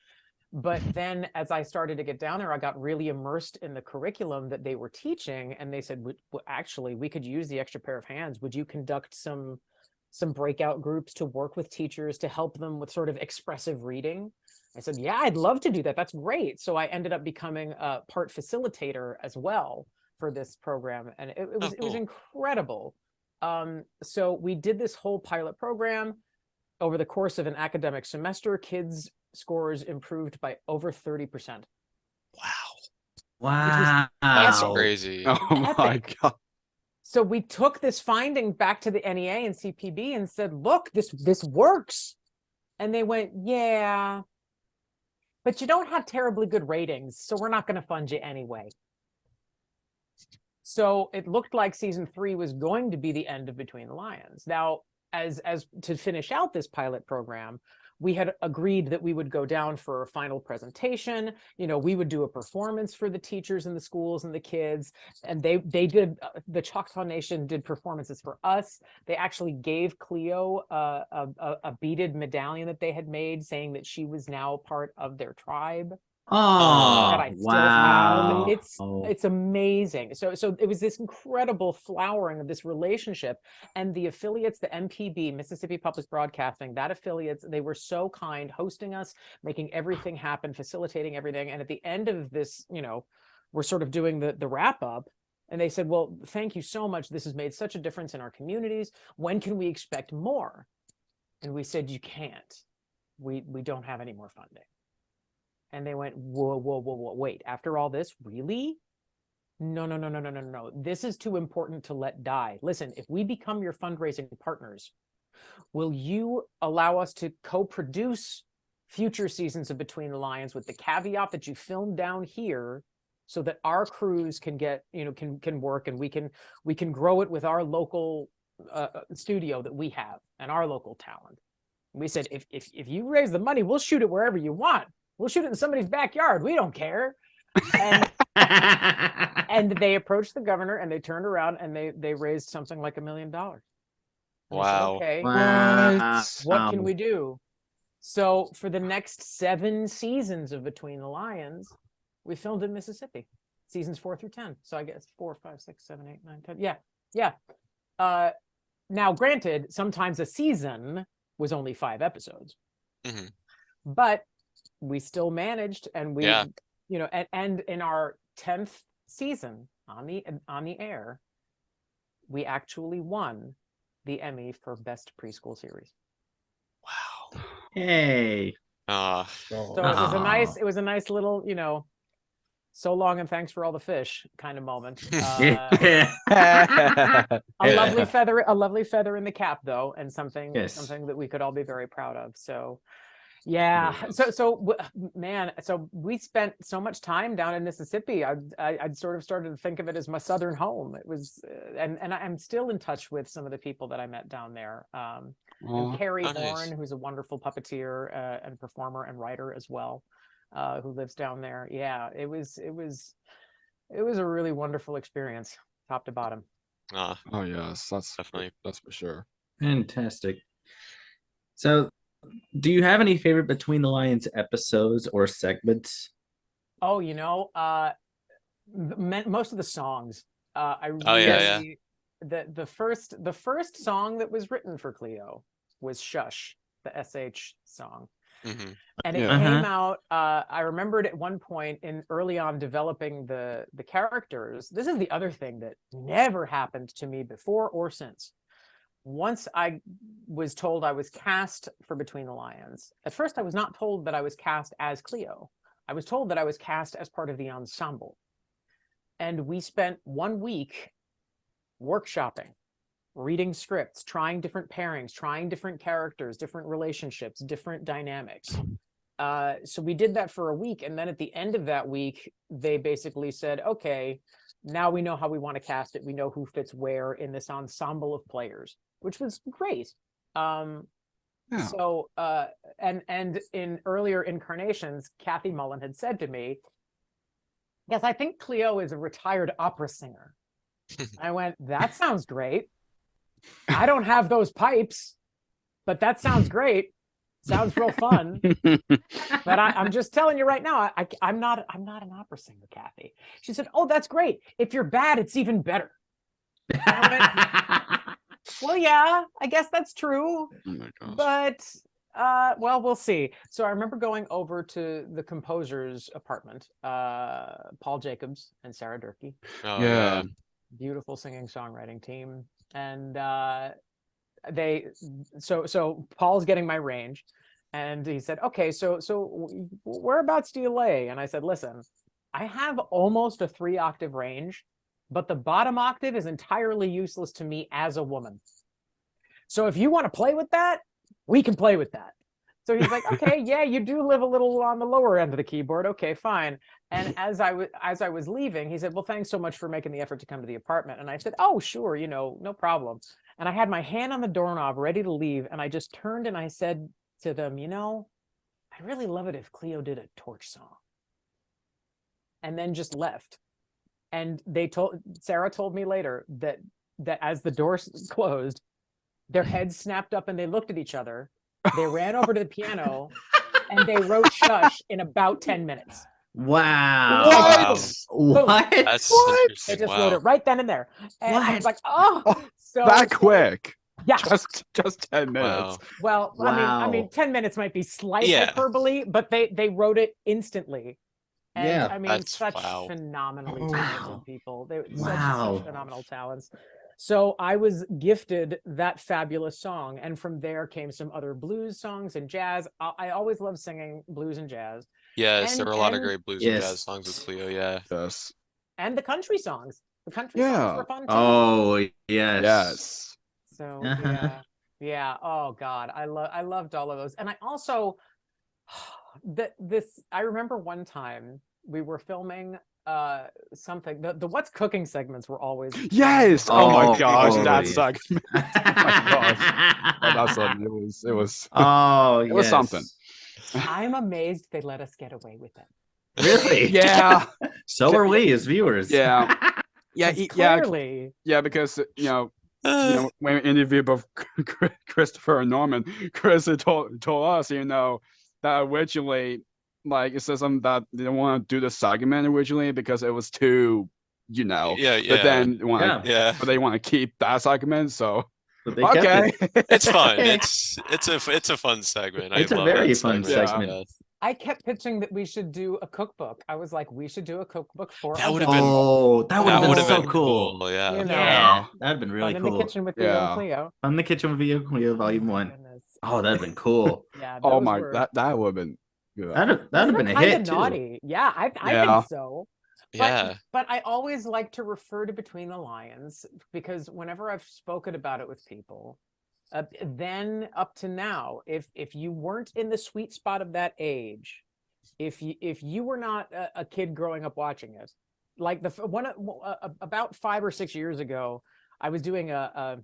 But then as I started to get down there, I got really immersed in the curriculum that they were teaching. And they said, actually, we could use the extra pair of hands. Would you conduct some breakout groups to work with teachers to help them with sort of expressive reading? I said, yeah, I'd love to do that. That's great. So I ended up becoming a part facilitator as well for this program. And it was incredible. So we did this whole pilot program. Over the course of an academic semester, kids' scores improved by over 30%. Wow. That's crazy. Oh my God. So we took this finding back to the NEA and CPB and said, look, this works. And they went, yeah, but you don't have terribly good ratings, so we're not going to fund you anyway. So it looked like season 3 was going to be the end of Between the Lions. Now, as to finish out this pilot program, we had agreed that we would go down for a final presentation. We would do a performance for the teachers and the schools and the kids. And they did, the Choctaw Nation did performances for us. They actually gave Cleo a beaded medallion that they had made saying that she was now part of their tribe. Oh, That I still wow. have. It's amazing. So it was this incredible flowering of this relationship, and the affiliates, the MPB, Mississippi Public Broadcasting, that affiliates, they were so kind, hosting us, making everything happen, facilitating everything. And at the end of this, we're sort of doing the wrap up, and they said, well, thank you so much. This has made such a difference in our communities. When can we expect more? And we said, you can't. We don't have any more funding. And they went, whoa, wait, after all this, really? No. This is too important to let die. Listen, if we become your fundraising partners, will you allow us to co-produce future seasons of Between the Lions with the caveat that you film down here so that our crews can get, can work, and we can grow it with our local studio that we have and our local talent. And we said, if you raise the money, we'll shoot it wherever you want. We'll shoot it in somebody's backyard. We don't care. And, and they approached the governor, and they turned around and they raised something like $1 million. Wow. Said, okay, what can we do? So for the next 7 seasons of Between the Lions, we filmed in Mississippi, seasons 4 through 10. So I guess 4, 5, 6, 7, 8, 9, 10. Yeah. Now, granted, sometimes a season was only 5 episodes, but we still managed, and we, and in our 10th season on the air, we actually won the Emmy for Best Preschool Series. Wow. Hey. So it was a nice little, so long and thanks for all the fish kind of moment. A lovely feather in the cap, though, and something that we could all be very proud of. So yeah. So man, so we spent so much time down in Mississippi. I'd sort of started to think of it as my southern home. It was, and I'm still in touch with some of the people that I met down there. And Carrie Horn, who's a wonderful puppeteer and performer and writer as well, who lives down there. Yeah, it was a really wonderful experience, top to bottom. Oh yes, that's for sure. Fantastic. So, do you have any favorite Between the Lions episodes or segments? Oh, most of the songs. The first song that was written for Cleo was Shush, the SH song. And it came out, I remembered at one point early on developing the characters. This is the other thing that never happened to me before or since. Once I was told I was cast for Between the Lions, at first I was not told that I was cast as Cleo. I was told that I was cast as part of the ensemble. And we spent 1 week workshopping, reading scripts, trying different pairings, trying different characters, different relationships, different dynamics. So we did that for a week. And then at the end of that week, they basically said, okay, now we know how we want to cast it. We know who fits where in this ensemble of players, which was great. Yeah. So and in earlier incarnations, Kathy Mullen had said to me, yes, I think Cleo is a retired opera singer. I went, that sounds great. I don't have those pipes, but that sounds great. Sounds real fun. But I'm just telling you right now, I'm not an opera singer, Kathy. She said, oh, that's great. If you're bad, it's even better. I went, well, yeah, I guess that's true. Oh my gosh. But well, we'll see. So I remember going over to the composer's apartment, Paul Jacobs and Sarah Durkee. Oh, Yeah. Beautiful singing songwriting team. And so Paul's getting my range, and he said, okay, so whereabouts do you lay? And I said, listen, I have almost a 3-octave range, but the bottom octave is entirely useless to me as a woman. So if you want to play with that, we can play with that. So he's like, okay, yeah, you do live a little on the lower end of the keyboard. Okay, fine. And as I was leaving, he said, well, thanks so much for making the effort to come to the apartment. And I said, oh, sure, no problem. And I had my hand on the doorknob ready to leave. And I just turned and I said to them, I really love it if Cleo did a torch song. And then just left. And Sarah told me later that as the door closed, their heads snapped up and they looked at each other. They ran over to the piano and they wrote Shush in about 10 minutes. Wow. What? That's What? interesting. They just Wow. wrote it right then and there. And I was What? like, oh, so That quick. Yeah. Just 10 minutes. Wow. Well, I mean, Wow. 10 minutes might be slight Yeah. hyperbole, but they wrote it instantly. And Yeah. I mean, That's- such wow. phenomenally Wow. talented people. They Wow. such phenomenal talents. So I was gifted that fabulous song. And from there came some other blues songs and jazz. I always loved singing blues and jazz. Yes, there And- were a lot of and- great blues and Yes. jazz songs with Cleo. Yeah. Yes. And the country songs. The country Yeah. songs were fun too. Oh, yes. Yes. So yeah. Oh God, I loved all of those. And I also I remember one time we were filming something. The What's Cooking segments were always Yes. Oh my gosh, Oh, that yes. segment. Oh, that's something. It was Oh, It was yes. something. I'm amazed they let us get away with it. Really? yeah. So are we as viewers. Yeah. Yeah, 'Cause yeah, clearly, yeah, because when we interviewed both Christopher and Norman, Chris had told us, that originally, like, it says something that they didn't want to do the segment originally because it was too, Yeah. but then Yeah. but they want to keep that segment, so But they kept okay. it. It's fun. It's a fun segment. It's I a love very that fun segment. segment. I kept pitching that we should do a cookbook. I was like, we should do a cookbook for That would've been- Oh, that would have That been would have so been cool. Yeah. You know. Yeah, that'd been Fun really in cool. the kitchen with Leo and Cleo. On the Kitchen with Cleo Volume Oh, my 1. goodness. Oh, that'd been cool. Yeah. Oh those my, were- that would have been good. That'd have been a kinda hit too. naughty. Yeah, I Yeah. think so. Yeah. But I always like to refer to Between the Lions because whenever I've spoken about it with people, then up to now, if you weren't in the sweet spot of that age, if you were not a kid growing up watching it, like about 5 or 6 years ago, I was doing I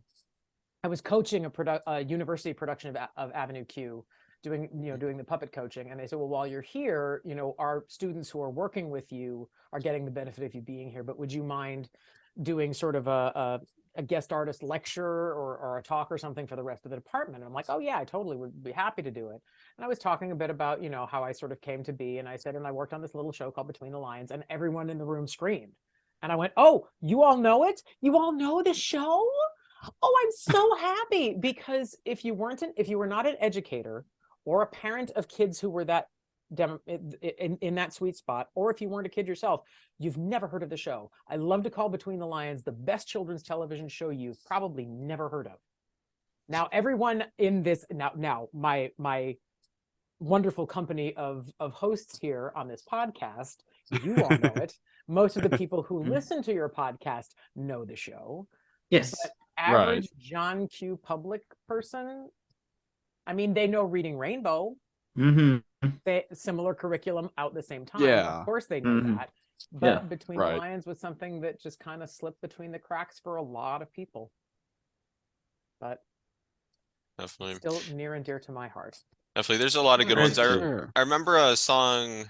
was coaching a university production of Avenue Q, doing the puppet coaching, and they said, well, while you're here, our students who are working with you are getting the benefit of you being here, but would you mind doing sort of a guest artist lecture or a talk or something for the rest of the department? And I'm like, oh yeah, I totally would be happy to do it. And I was talking a bit about how I sort of came to be, and I said, and I worked on this little show called Between the Lions, and everyone in the room screamed. And I went, oh, you all know it? You all know the show? Oh, I'm so happy, because if you were not an educator or a parent of kids who were that in that sweet spot, or if you weren't a kid yourself, you've never heard of the show. I love to call Between the Lions the best children's television show you've probably never heard of. Now, everyone in this now my wonderful company of hosts here on this podcast, you all know it. Most of the people who listen to your podcast know the show. Yes. But average John Q. public person, I mean, they know Reading Rainbow. Mm-hmm. Similar curriculum out at the same time. Yeah. Of course they know Mhm. that. But Yeah. Between the Lions was something that just kind of slipped between the cracks for a lot of people. But Definitely. Still near and dear to my heart. Definitely. There's a lot of good That's ones. true. I remember a song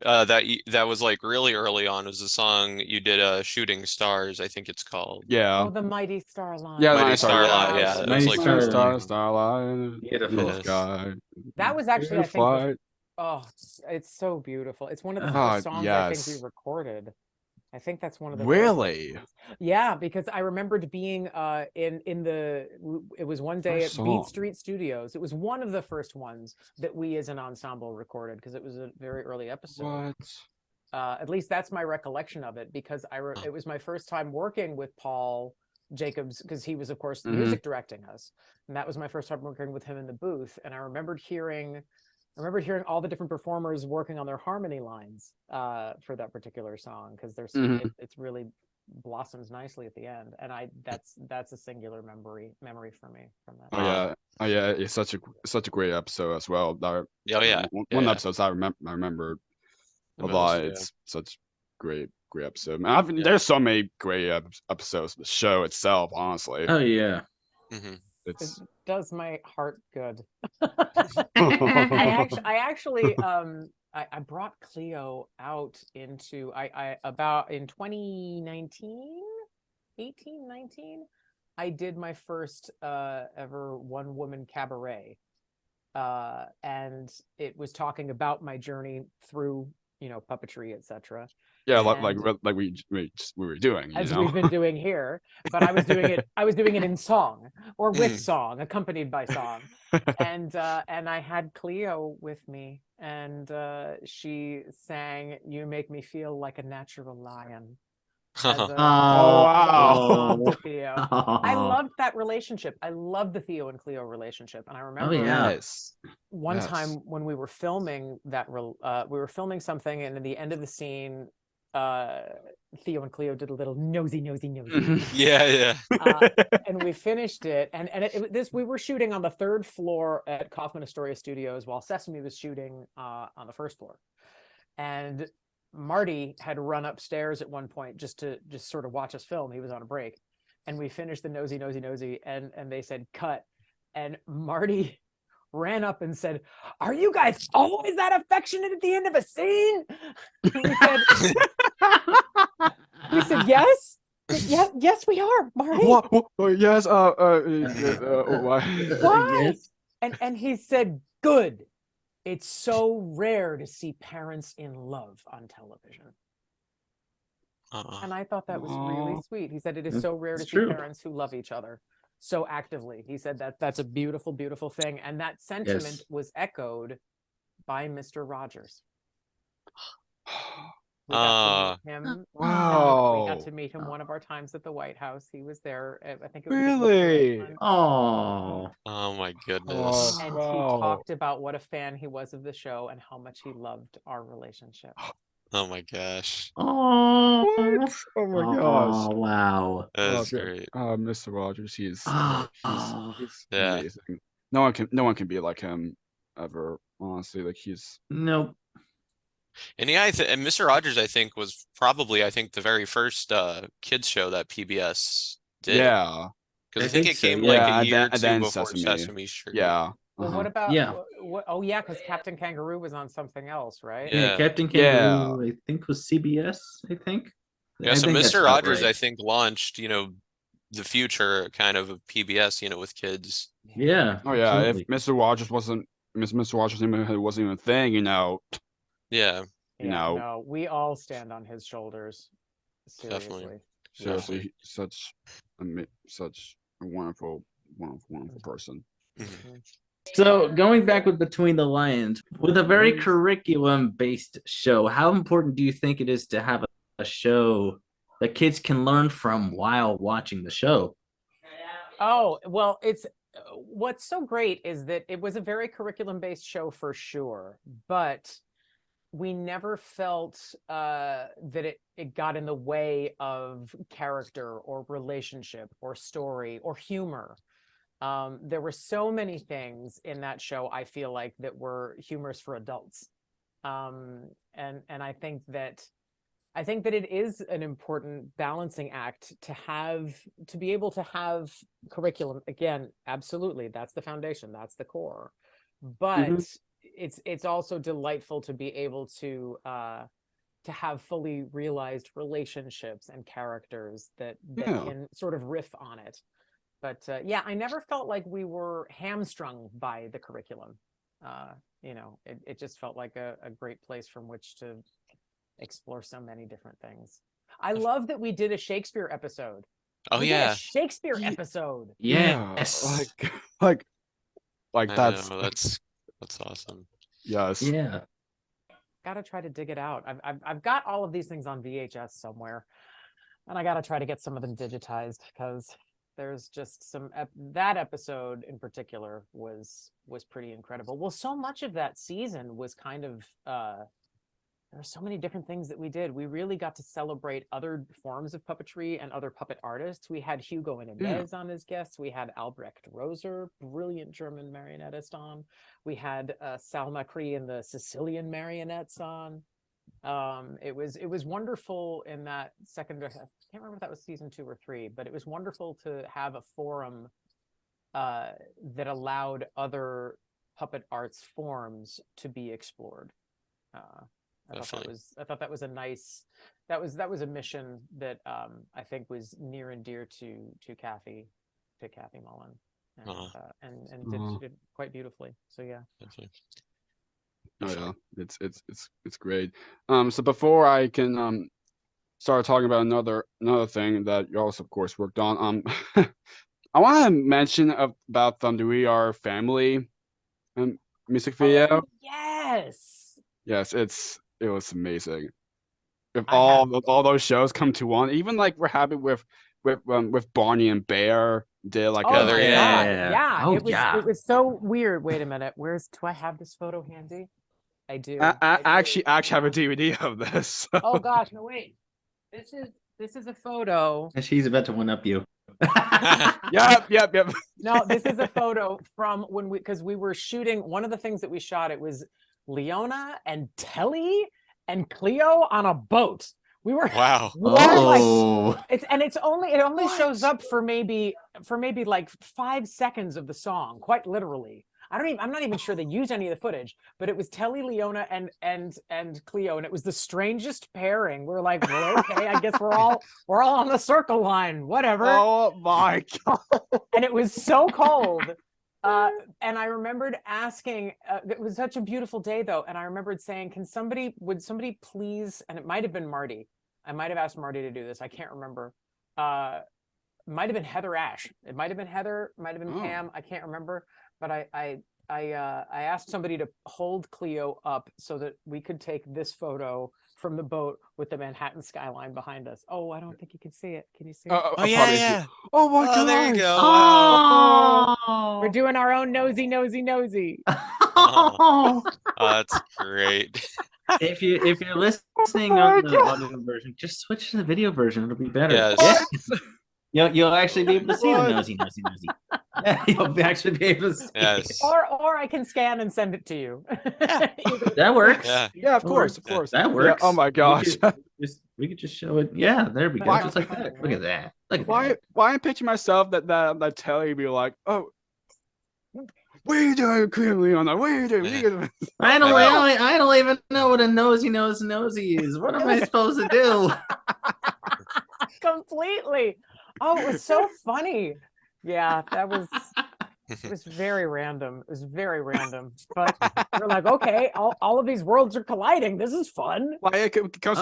that was like really early on. It was a song you did, Shooting Stars, I think it's called. Yeah. Oh, the Mighty Starline. Yeah, Mighty Mighty Starlight, yeah. It was Mighty like Starlight. Starlight, Beautiful. the sky. That was actually, I think, Flight. oh, it's so beautiful. It's one of the Oh, first songs I think we yes. recorded. I think that's one of the very first Really? ones. Yeah, because I remembered being it was one day First at Beat song. Street Studios. It was one of the first ones that we as an ensemble recorded because it was a very early episode. What? At least that's my recollection of it, because it was my first time working with Paul Jacobs, because he was, of course, Mhm. music directing us, and that was my first time working with him in the booth. And I remembered hearing all the different performers working on their harmony lines for that particular song, because it's really blossoms nicely at the end. And that's a singular memory for me from that. Oh yeah, it's such a great episode as well. Oh yeah. One episode I remember The a lot. most, yeah. It's such great episode. Man, there's so many great episodes of the show itself. Honestly, Oh yeah. Mhm. It it's does my heart good. I actually I brought Cleo out into I about in 2019, 18, 19, I did my first ever one woman cabaret. And it was talking about my journey through, puppetry, etc. yeah, And like we were doing, as we've been doing here, but I was doing it in song or with song, accompanied by song. And I had Cleo with me, and she sang "You Make Me Feel Like a Natural Lion" as a wow. song to Theo. I loved that relationship. I loved the Theo and Cleo relationship. And I remember Yes. one Yes. time when we were filming we were filming something, and at the end of the scene, Theo and Cleo did a little nosy. Yeah. And we finished it, and we were shooting on the third floor at Kaufman Astoria Studios, while Sesame was shooting on the first floor. And Marty had run upstairs at one point just to sort of watch us film. He was on a break, and we finished the nosy, and they said cut, and Marty ran up and said, "Are you guys always that affectionate at the end of a scene?" We said yes. Yes, we are, Marty. What? Yes. Why? Why? And he said, "Good. It's so rare to see parents in love on television." And I thought that was really sweet. He said it is so rare to see parents who love each other so actively. He said that's a beautiful, beautiful thing. And that sentiment was echoed by Mr. Rogers. We got to meet him. Wow. We got to meet him one of our times at the White House. He was there. I think it was Really? Oh. Oh my goodness. And wow. he talked about what a fan he was of the show and how much he loved our relationship. Oh my gosh. Oh. What? Oh my gosh. Oh wow. That's great. Mr. Rogers, he's Yeah. amazing. No one can be like him ever. Honestly, like he's Nope. And yeah, and Mr. Rogers, I think, was probably, the very first kids show that PBS did. yeah. Because I I think think it so, came yeah. like Yeah, a and year then- or and two then before Sesame. Sesame Street. Yeah. Well, what about Yeah. Oh yeah, because Captain Kangaroo was on something else, right? Yeah. Yeah, Captain Yeah. Kangaroo, I think was CBS, I think. Yeah, I so think that's Mr. about Rogers, right. I think, launched, the future kind of PBS, with kids. Yeah. Oh yeah. absolutely. If Mr. Rogers wasn't a thing, Yeah, No, we all stand on his shoulders. Seriously. seriously, such a wonderful person. Mhm. So going back with Between the Lions, with a very curriculum-based show, how important do you think it is to have a show that kids can learn from while watching the show? Oh, well, what's so great is that it was a very curriculum-based show for sure, but we never felt that it got in the way of character or relationship or story or humor. There were so many things in that show, I feel like, that were humorous for adults. And I think that I think that it is an important balancing act to be able to have curriculum. Again, absolutely, that's the foundation, that's the core. But it's also delightful to be able to have fully realized relationships and characters that can sort of riff on it. But yeah, I never felt like we were hamstrung by the curriculum. It just felt like a great place from which to explore so many different things. I love that we did a Shakespeare episode. Oh, We did yeah. a Shakespeare episode. Yes. Like I that's know, that's awesome. yes. Yeah. Gotta try to dig it out. I've got all of these things on VHS somewhere, and I gotta try to get some of them digitized, because there's just that episode in particular was pretty incredible. Well, so much of that season was kind of there are so many different things that we did. We really got to celebrate other forms of puppetry and other puppet artists. We had Hugo and Inez on as guests. We had Albrecht Roser, brilliant German marionettist, on. We had Salma Cree and the Sicilian marionettes on. It was wonderful in that second. I can't remember if that was season 2 or 3, but it was wonderful to have a forum that allowed other puppet arts forms to be explored. I thought that was a nice, that was a mission that I think was near and dear to Kathy Mullen, and did quite beautifully. So yeah. Definitely. Oh yeah, it's great. So before I can start talking about another thing that you also of course worked on, I want to mention about the We Are Family music video. Oh, yes. Yes, it was amazing. If all those shows come to one, even like we're happy with Barney and Bear did like yeah. It was so weird. Wait a minute, do I have this photo handy? I do. I actually have a DVD of this. So. Oh gosh, no wait. This is a photo. And she's about to one up you. Yep. No, this is a photo from because we were shooting. One of the things that we shot, it was Leona and Telly and Cleo on a boat. We were wow. It only shows up for maybe like 5 seconds of the song, quite literally. I'm not even sure they used any of the footage, but it was Telly, Leona, and Cleo, and it was the strangest pairing. We're like, well, okay, I guess we're all on the circle line, whatever. Oh my god! And it was so cold. And I remembered asking, it was such a beautiful day though, and I remembered saying, would somebody please, and it might have been Marty. I might have asked Marty to do this. I can't remember. Might have been Heather Ash. It might have been Heather, might have been Pam. I can't remember. But I asked somebody to hold Cleo up so that we could take this photo from the boat with the Manhattan skyline behind us. Oh, I don't think you can see it. Can you see it? Oh yeah. Oh my god! There you go. Wow. We're doing our own nosy. Oh, that's great. If you're listening on the audio version, just switch to the video version. It'll be better. Yes. Yeah. You'll actually be able to see the nosy. Yeah, you'll actually be able to see. Yes. Or I can scan and send it to you. That works. Yeah. Of course. That works. Yeah, oh my gosh. We could just show it. Yeah, there we go. Just like that. Look at that. Why I'm picturing myself that Telly be like, oh, what are you doing, Leona? What are you doing? I don't even know what a nosy is. What am I supposed to do? Completely. Oh, it was so funny. Yeah, it was very random. It was very random. But we're like, okay, all of these worlds are colliding. This is fun. Like it comes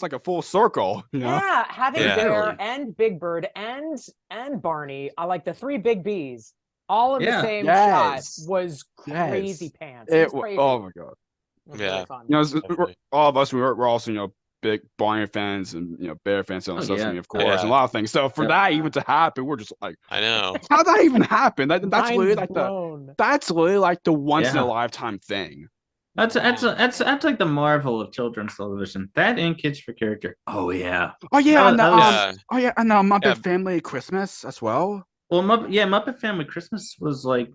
like a full circle. You know? Yeah, having Bear and Big Bird and Barney, I like the 3 big B's, all in the same shot was crazy pants. It was crazy. Oh my god. Really fun. You know, all of us we're also big Barney fans and Bear fans on Sesame, of course, and a lot of things. So for that even to happen, we're just like, I know. How'd that even happen? That's literally like the once in a lifetime thing. That's like the marvel of children's television. That and Kids for Character. Oh yeah. And Muppet Family Christmas as well. Well, Muppet Family Christmas was like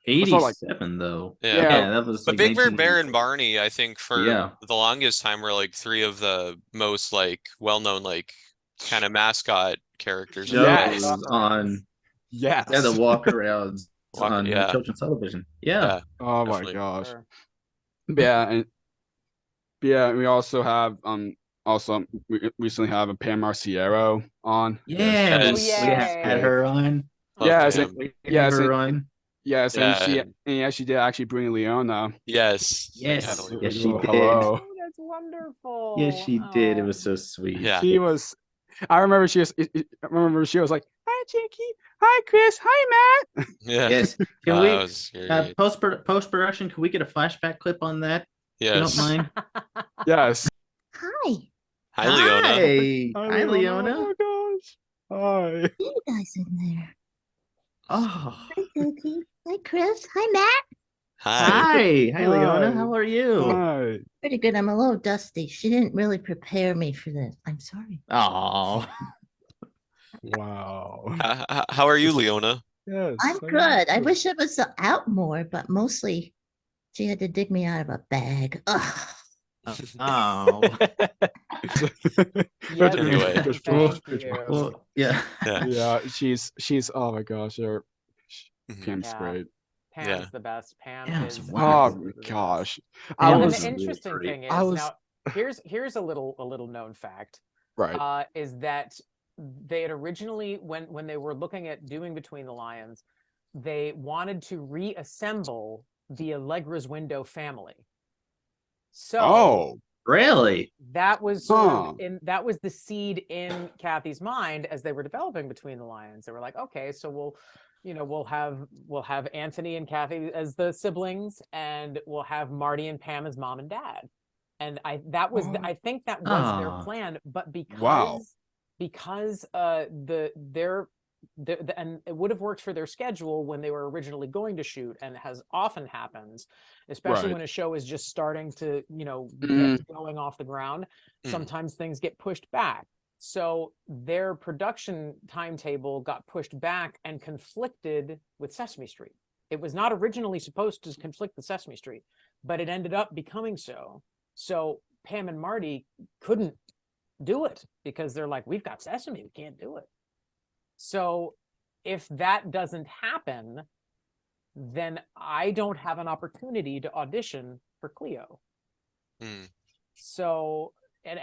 like 87 though. Yeah. That was But like Big Bear 19... Bear and Barney, I think for Yeah. the longest time were like three of the most like well-known like kind of mascot characters. shows Yes. on yes. the walk arounds on yeah. children's television. Yeah. Oh my Definitely. gosh. Sure. Yeah, and we also have we recently have a Pam Marciero on. Yeah, Yes. we had her on. Love Yes, Pam. yes, her on. yes, Yeah. and she did actually bring Leona. Yes. Yes, Definitely. yes, she did. Hello. Oh, that's wonderful. Yes, she did. It Oh. was so sweet. Yeah. She was. I remember she was like, "Hi, Jakey. Hi, Chris. Hi, Matt." Yeah. Yes. Can That we was great. post production? Can we get a flashback clip on that? Yes. You don't mind? Yes. Hi, Hi, Leona. Hi, Leona. Oh my gosh. Hi. you guys in there. Oh, Hi, Cookie. Hi, Chris. Hi, Matt. Hi. hi, Leona. Hi. How are you? Hi. Pretty good. I'm a little dusty. She didn't really prepare me for this. I'm sorry. Oh, Wow. How are you, Leona? Yes. I'm good. I wish I was out more, but mostly she had to dig me out of a bag. Ugh. oh. Yes, Anyway. thank you. Well, yeah. Yeah. Yeah, she's oh my gosh, Pam's Yeah. great. Pam's Yeah. the best. Pam Pam's is Oh wonderful. my gosh. I And was the really interesting pretty. thing is I was- now here's a little known fact. Right. Is that they had originally when they were looking at doing Between the Lions, they wanted to reassemble the Allegra's Window family. So Oh, Really? that was sort Huh. of that was the seed in Kathy's mind as they were developing Between the Lions. They were like, okay, so we'll have Anthony and Kathy as the siblings, and we'll have Marty and Pam as mom and dad. And I think that was their Ah. plan, but because Wow. and it would have worked for their schedule when they were originally going to shoot, and has often happens, especially Right. when a show is just starting to Mm. get going off the ground. Mm. Sometimes things get pushed back, so their production timetable got pushed back and conflicted with Sesame Street. It was not originally supposed to conflict with Sesame Street, but it ended up becoming so. So Pam and Marty couldn't do it because they're like, we've got Sesame, we can't do it. So if that doesn't happen, then I don't have an opportunity to audition for Cleo. Mm. So and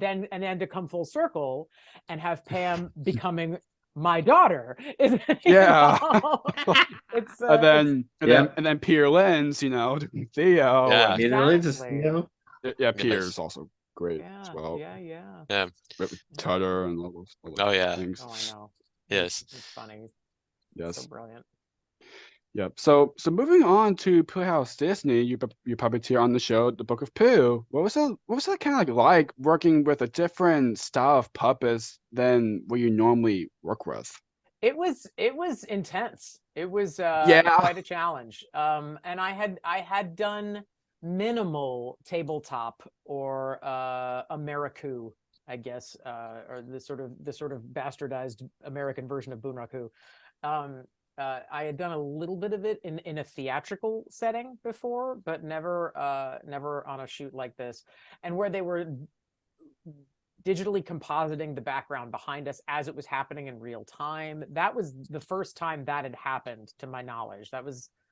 then to come full circle and have Pam becoming my daughter. Yeah. It's and then Peter Lenz, Theo. Yeah. and- You know, just, Exactly. yeah, Peter's Yes. also great yeah, as well. yeah. With Tutter and all those Oh, yeah. things. Oh, I know. Yes. It's funny. Yes. So brilliant. Yep. So moving on to Pooh Disney, you puppeteer on the show, The Book of Pooh. What was that kind of like working with a different style of puppets than what you normally work with? It was intense. It was Yeah. quite a challenge. And I had done minimal tabletop or Americu, I guess, or the sort of bastardized American version of Bunraku. I had done a little bit of it in a theatrical setting before, but never on a shoot like this, and where they were digitally compositing the background behind us as it was happening in real time. That was the first time that had happened, to my knowledge. I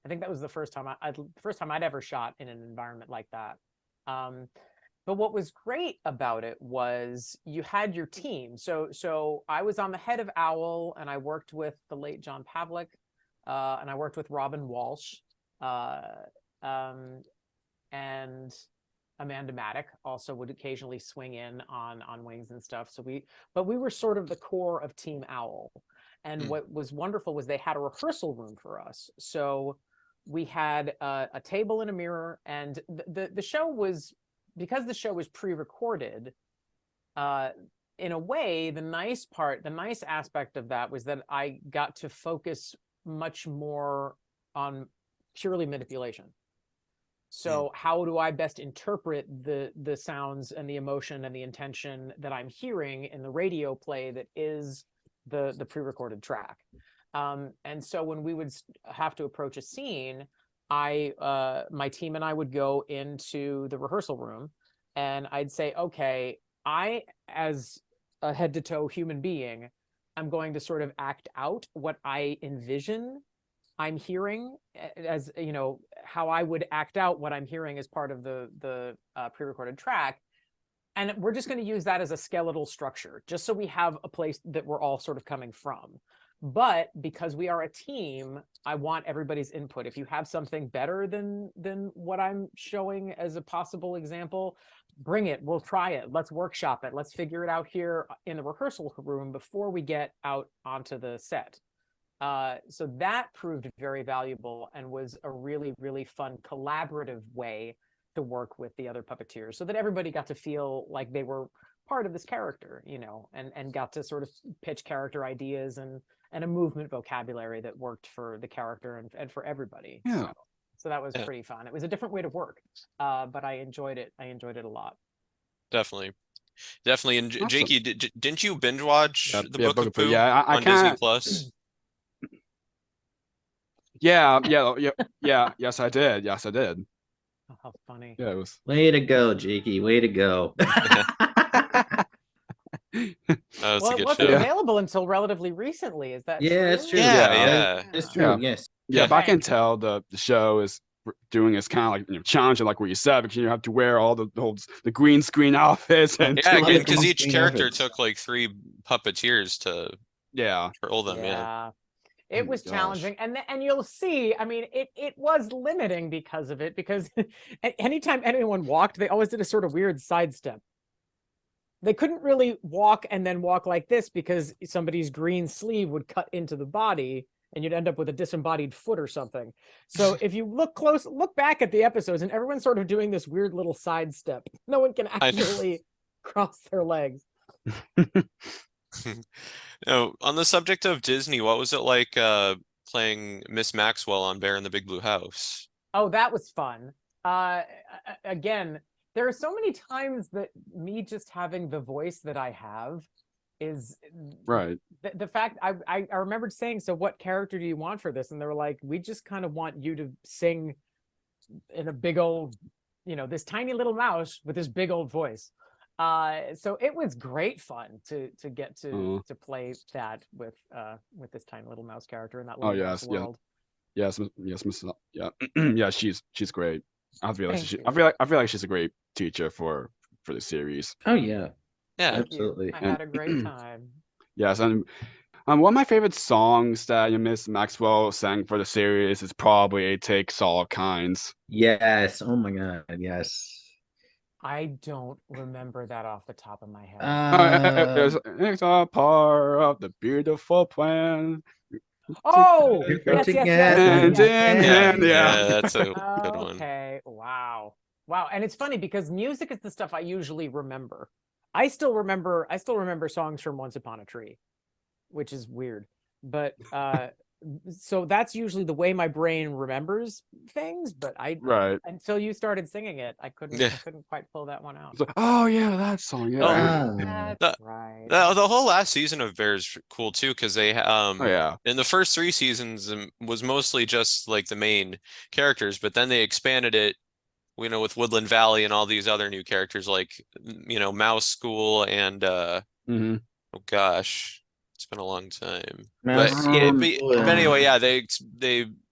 think that was the first time I'd ever shot in an environment like that. But what was great about it was you had your team. So I was on the head of OWL, and I worked with the late John Pavlik, and I worked with Robin Walsh, and Amanda Maddock also would occasionally swing in on wings and stuff. But we were sort of the core of Team OWL. And what was wonderful was they had a rehearsal room for us. So we had a table and a mirror, and the show was, because the show was pre-recorded, in a way, the nice aspect of that was that I got to focus much more on purely manipulation. So how do I best interpret the sounds and the emotion and the intention that I'm hearing in the radio play that is the pre-recorded track? And so when we would have to approach a scene, my team and I would go into the rehearsal room, and I'd say, okay, I, as a head to toe human being, I'm going to sort of act out what I envision I'm hearing, as you know, how I would act out what I'm hearing as part of the pre-recorded track. And we're just going to use that as a skeletal structure, just so we have a place that we're all sort of coming from. But because we are a team, I want everybody's input. If you have something better than what I'm showing as a possible example, bring it. We'll try it. Let's workshop it. Let's figure it out here in the rehearsal room before we get out onto the set. So that proved very valuable and was a really, really fun collaborative way to work with the other puppeteers, so that everybody got to feel like they were part of this character, you know, and got to sort of pitch character ideas and a movement vocabulary that worked for the character and for everybody. Yeah. So that was pretty fun. It was a different way to work, but I enjoyed it. I enjoyed it a lot. Definitely. And Awesome. Jakey, didn't you binge watch the Book of Pooh Yeah, I on Disney can't. Plus? Yeah. Yes, I did. Oh, how funny. Yeah, it was. Way to go, Jakey. Way to go. That's Well, a it good wasn't show. available until relatively recently. Is that Yeah, it's true. Yeah. It's true. Yeah. Yes. Yeah, but I can Thanks. tell the show is doing this kind of like, you know, challenging, like what you said, because you have to wear all the green screen outfits and Yeah, Love it. because each Green character outfits. took like 3 puppeteers to control them. Yeah. It Oh my was gosh. challenging, and you'll see. I mean, it was limiting because of it. Because anytime anyone walked, they always did a sort of weird sidestep. They couldn't really walk and then walk like this because somebody's green sleeve would cut into the body, and you'd end up with a disembodied foot or something. So if you look back at the episodes, and everyone's sort of doing this weird little sidestep. No one can actually cross their legs. Oh, on the subject of Disney, what was it like playing Miss Maxwell on Bear in the Big Blue House? Oh, that was fun. Again, there are so many times that me just having the voice that I have is Right. the fact I remembered saying, so what character do you want for this? And they were like, we just kind of want you to sing in a big old, you know, this tiny little mouse with this big old voice. So it was great fun to get to play that with this tiny little mouse character in that little mouse world. Yes, Miss. Yeah, yeah, she's great. I feel like Thank you. I feel like she's a great teacher for the series. Oh yeah. Yeah. Thank you. Absolutely. I had a great time. Yes, and one of my favorite songs that Miss Maxwell sang for the series is probably "A Takes All Kinds." Yes. Oh my God. Yes. I don't remember that off the top of my head. It's a part of the beautiful plan. Oh, Yes, yes. Hand in hand, Yeah, that's a good one. Okay. Wow. And it's funny because music is the stuff I usually remember. I still remember songs from Once Upon a Tree, which is weird. But so that's usually the way my brain remembers things. But Right. until you started singing it, I couldn't quite pull that one out. It's like, oh yeah, that song. Yeah. That's right. The whole last season of Bear's cool too, because they Oh yeah. in the first 3 seasons was mostly just like the main characters, but then they expanded it, you know, with Woodland Valley and all these other new characters like, you know, Mouse School and Mm-hmm. oh gosh, it's been a long time. Mouse But anyway, yeah, they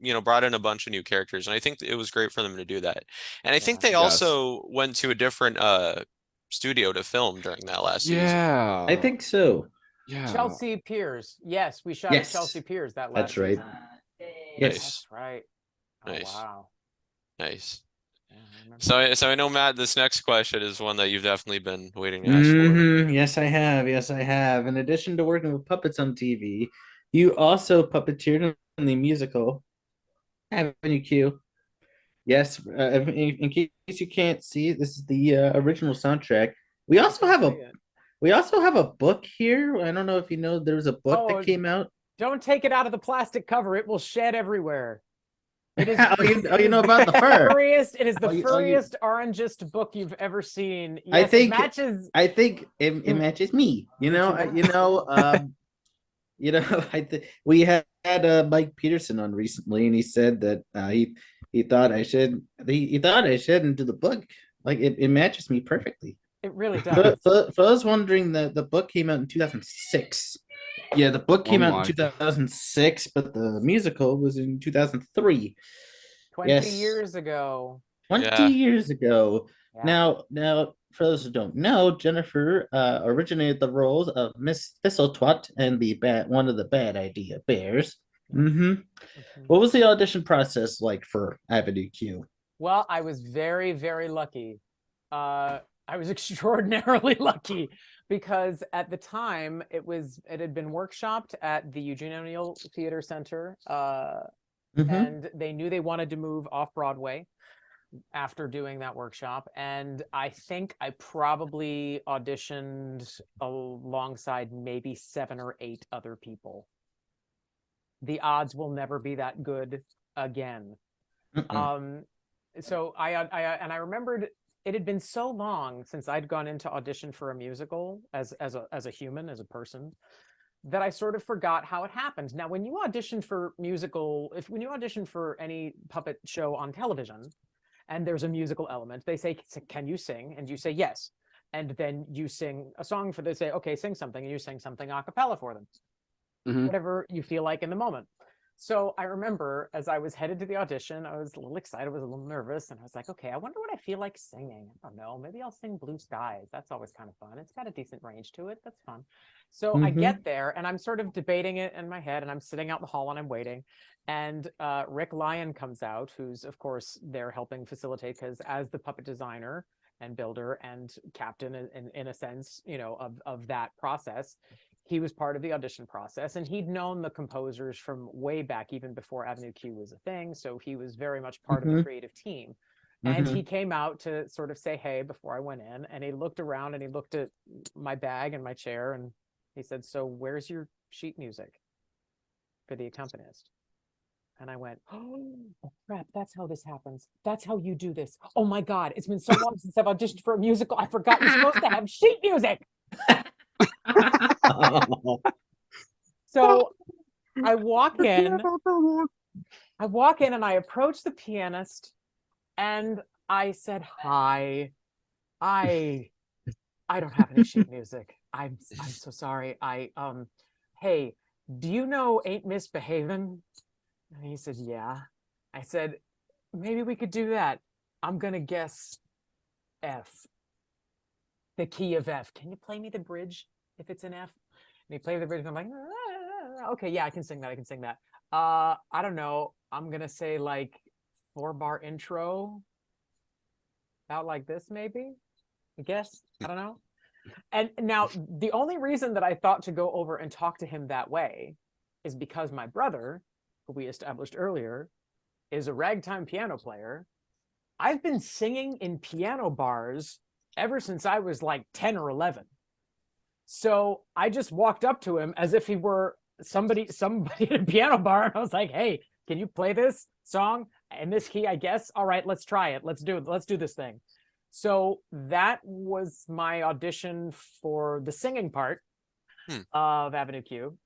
you know, brought in a bunch of new characters, and I think it was great for them to do that. And I think they also went to a different studio to film during that last season. Yeah. I think so. Yeah. Chelsea Piers. Yes, we shot at Chelsea Piers that last That's right. season. Yes. That's right. Oh, Nice. wow. Nice. Yeah, I remember. So I know, Matt, this next question is one that you've definitely been waiting to ask Yes, I have. Yes, I have. In addition to working with puppets on TV, you also puppeteered in the musical Avenue Q. Yes, in case you can't see, this is the original soundtrack. We also have a book here. I don't know if you know, there was a book that came out. Don't take it out of the plastic cover. It will shed everywhere. It is, you know about the fur. It is the furriest, orangest book you've ever seen. Yes, I think it matches. I think it matches me. I think we have Mike Peterson on recently, and he said that he thought I shouldn't do the book. Like it matches me perfectly. It really For, does. for those wondering, the book came out in 2006. Yeah, the book came out in 2006, but the musical was in 2003. 20 years ago. 20 years ago. Yeah. Now, for those who don't know, Jennifer originated the roles of Miss Thistletwat and one of the Bad Idea Bears. What was the audition process like for Avenue Q? Well, I was very, very lucky. I was extraordinarily lucky because at the time it had been workshopped at the Eugene O'Neill Theater Center, and they knew they wanted to move off Broadway after doing that workshop. And I think I probably auditioned alongside maybe 7 or 8 other people. The odds will never be that good again. So I remembered it had been so long since I'd gone into audition for a musical as a human, as a person, that I sort of forgot how it happened. Now, when you audition for when you audition for any puppet show on television, and there's a musical element, they say, "Can you sing?" And you say yes, and then you sing a song they say, "Okay, sing something," and you sing something a cappella for them, whatever you feel like in the moment. So I remember as I was headed to the audition, I was a little excited, I was a little nervous, and I was like, okay, I wonder what I feel like singing. I don't know, maybe I'll sing Blue Skies. That's always kind of fun. It's got a decent range to it. That's fun. So I get there and I'm sort of debating it in my head, and I'm sitting out in the hall and I'm waiting. And Rick Lion comes out, who's of course there helping facilitate, because as the puppet designer and builder and captain in a sense, of that process, he was part of the audition process, and he'd known the composers from way back, even before Avenue Q was a thing. So he was very much part of the creative team. And he came out to sort of say, hey, before I went in, and he looked around and he looked at my bag and my chair, and he said, so where's your sheet music for the accompanist? And I went, oh crap, that's how this happens. That's how you do this. Oh my God, it's been so long since I've auditioned for a musical. I forgot you're supposed to have sheet music. So I walk in and I approach the pianist and I said, hi, I don't have any sheet music. I'm so sorry. Hey, do you know Ain't Misbehavin'? And he said, yeah. I said, maybe we could do that. I'm gonna guess F, the key of F. Can you play me the bridge if it's an F? And he played the bridge, and I'm like, okay, yeah, I can sing that. I don't know. I'm gonna say like 4-bar intro, out like this, maybe. I guess. I don't know. And now the only reason that I thought to go over and talk to him that way is because my brother, who we established earlier, is a ragtime piano player. I've been singing in piano bars ever since I was like 10 or 11. So I just walked up to him as if he were somebody at a piano bar. And I was like, hey, can you play this song in this key, I guess? All right, let's try it. Let's do this thing. So that was my audition for the singing part of Avenue Q.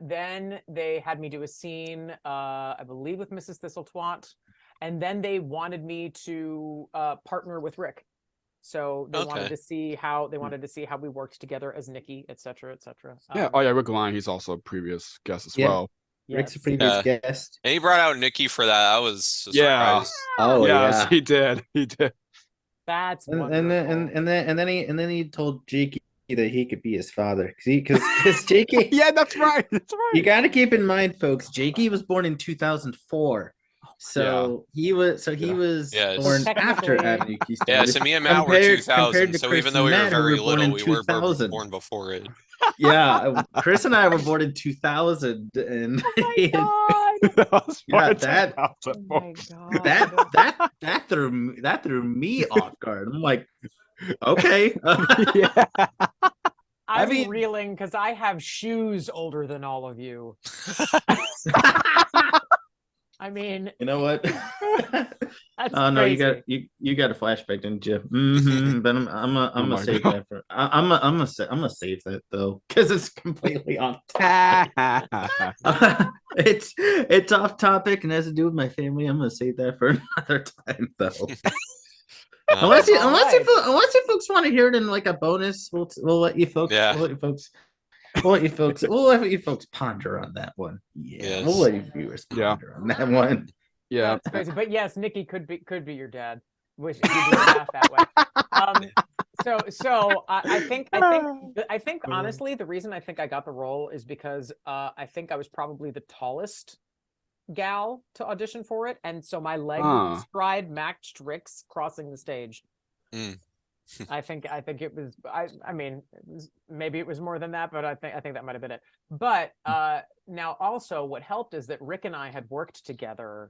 Then they had me do a scene, I believe with Mrs. Thistletwat. And then they wanted me to partner with Rick. So they wanted to see how we worked together as Nikki, et cetera, et cetera. Rick Lion, he's also a previous guest as well. Yes. Rick's a previous guest. And he brought out Nikki for that. I was surprised. Yeah. Oh yes, he did. That's and then he told Jakey that he could be his father because Jakey. Yeah, that's right. You got to keep in mind, folks. Jakey was born in 2004. So he was born after Avenue Q started. Yeah, so me and Matt were 2000. So even though we were very little, we were born before it. Yeah, Chris and I were born in 2000, and that threw me off guard. I'm like, okay, yeah. I'm reeling because I have shoes older than all of you. I mean, you know what? That's no, crazy. you got a flashback, didn't you? But I'm gonna save that for. I'm gonna save that though because it's completely off topic. It's off topic and has to do with my family. I'm gonna save that for another time, though. Unless you folks want to hear it in like a bonus, we'll let you folks. Yeah. We'll let you folks ponder on that one. Yeah, Yes. we'll let you viewers ponder on that one. Yeah. That's crazy. But yes, Nikki could be your dad. Wish you did laugh that way. I think honestly, the reason I think I got the role is because I think I was probably the tallest gal to audition for it, and so my leg stride matched Rick's crossing the stage. I think it was. I mean, maybe it was more than that, but I think that might have been it. But now also, what helped is that Rick and I had worked together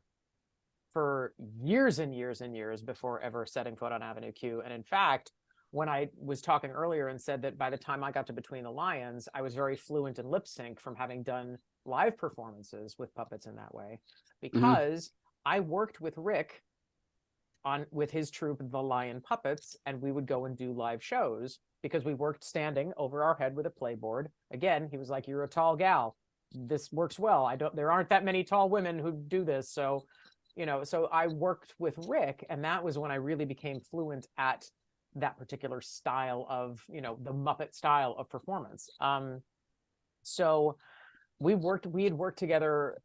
for years and years and years before ever setting foot on Avenue Q. And in fact, when I was talking earlier and said that by the time I got to Between the Lions, I was very fluent in lip sync from having done live performances with puppets in that way, because I worked with Rick with his troupe, the Lion Puppets, and we would go and do live shows because we worked standing over our head with a playboard. Again, he was like, "You're a tall gal. This works well. There aren't that many tall women who do this." So, so I worked with Rick, and that was when I really became fluent at that particular style of, the Muppet style of performance. So we had worked together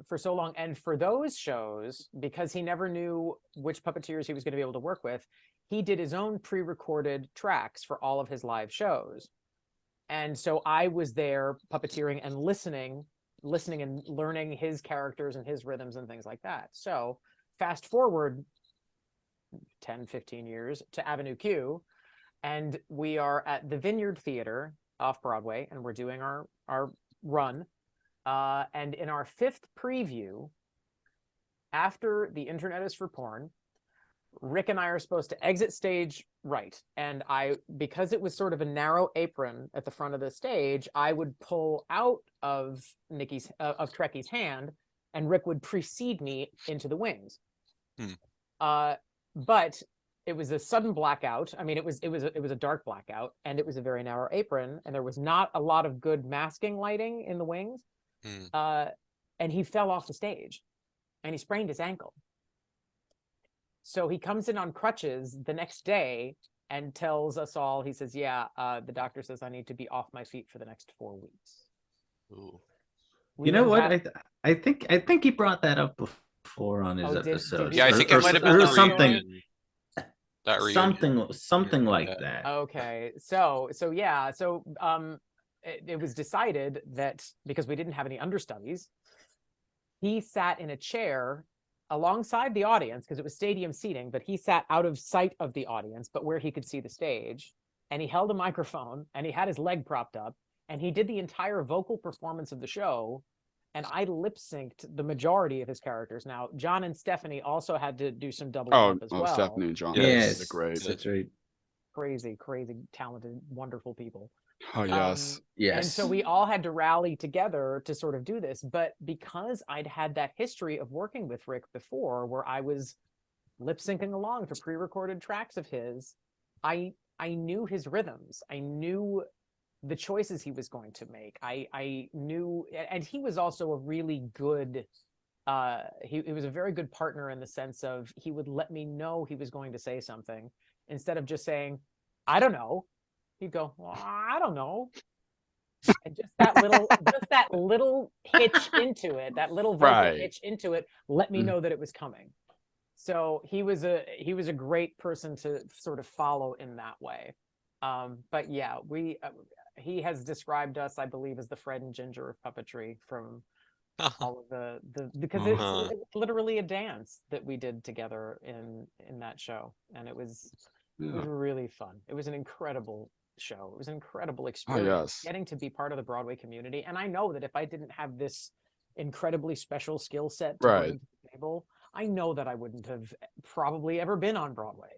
for so long, and for those shows, because he never knew which puppeteers he was going to be able to work with, he did his own pre-recorded tracks for all of his live shows. And so I was there puppeteering and listening and learning his characters and his rhythms and things like that. So fast forward 10, 15 years to Avenue Q, and we are at the Vineyard Theater off Broadway, and we're doing our run. And in our 5th preview, after The Internet is for Porn, Rick and I are supposed to exit stage right. And because it was sort of a narrow apron at the front of the stage, I would pull out of Trekkie's hand, and Rick would precede me into the wings. But it was a sudden blackout. I mean, it was a dark blackout, and it was a very narrow apron, and there was not a lot of good masking lighting in the wings. And he fell off the stage, and he sprained his ankle. So he comes in on crutches the next day and tells us all, he says, the doctor says I need to be off my feet for the next 4 weeks. Ooh. You know what? I think he brought that up before on his episode. I think it might have been something. That reunion. Something like that. Okay. So it was decided that because we didn't have any understudies, he sat in a chair alongside the audience, because it was stadium seating, but he sat out of sight of the audience, but where he could see the stage, and he held a microphone, and he had his leg propped up, and he did the entire vocal performance of the show, and I lip synced the majority of his characters. Now, John and Stephanie also had to do some double up as well. Stephanie and John. Yes, they're great. That's right. Crazy, talented, wonderful people. Oh, yes. Yes. And so we all had to rally together to sort of do this. But because I'd had that history of working with Rick before, where I was lip syncing along to pre-recorded tracks of his, I knew his rhythms. I knew the choices he was going to make. I knew, and he was also a really good, he was a very good partner in the sense of he would let me know he was going to say something instead of just saying, "I don't know." He'd go, "Well, I don't know." And just that little hitch into it, that little vocal hitch into it, let me know that it was coming. So he was a great person to sort of follow in that way. But yeah, he has described us, I believe, as the Fred and Ginger of puppetry from all of the because it's literally a dance that we did together in that show, and it was really fun. It was an incredible show. It was an incredible experience getting to be part of the Broadway community. And I know that if I didn't have this incredibly special skill set to bring to the table, I know that I wouldn't have probably ever been on Broadway.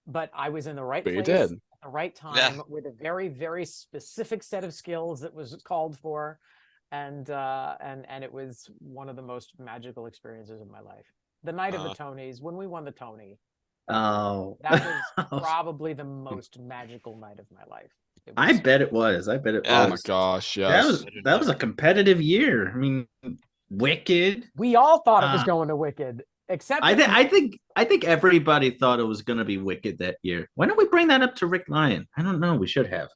But I was in the right place at the right time with a very, very specific set of skills that was called for. And it was one of the most magical experiences of my life. The night of the Tonys, when we won the Tony, that was probably the most magical night of my life. I bet it was. Oh my gosh, yes. That was a competitive year. I mean, Wicked. We all thought it was going to Wicked, except I think everybody thought it was going to be Wicked that year. Why don't we bring that up to Rick Lyon? I don't know. We should have.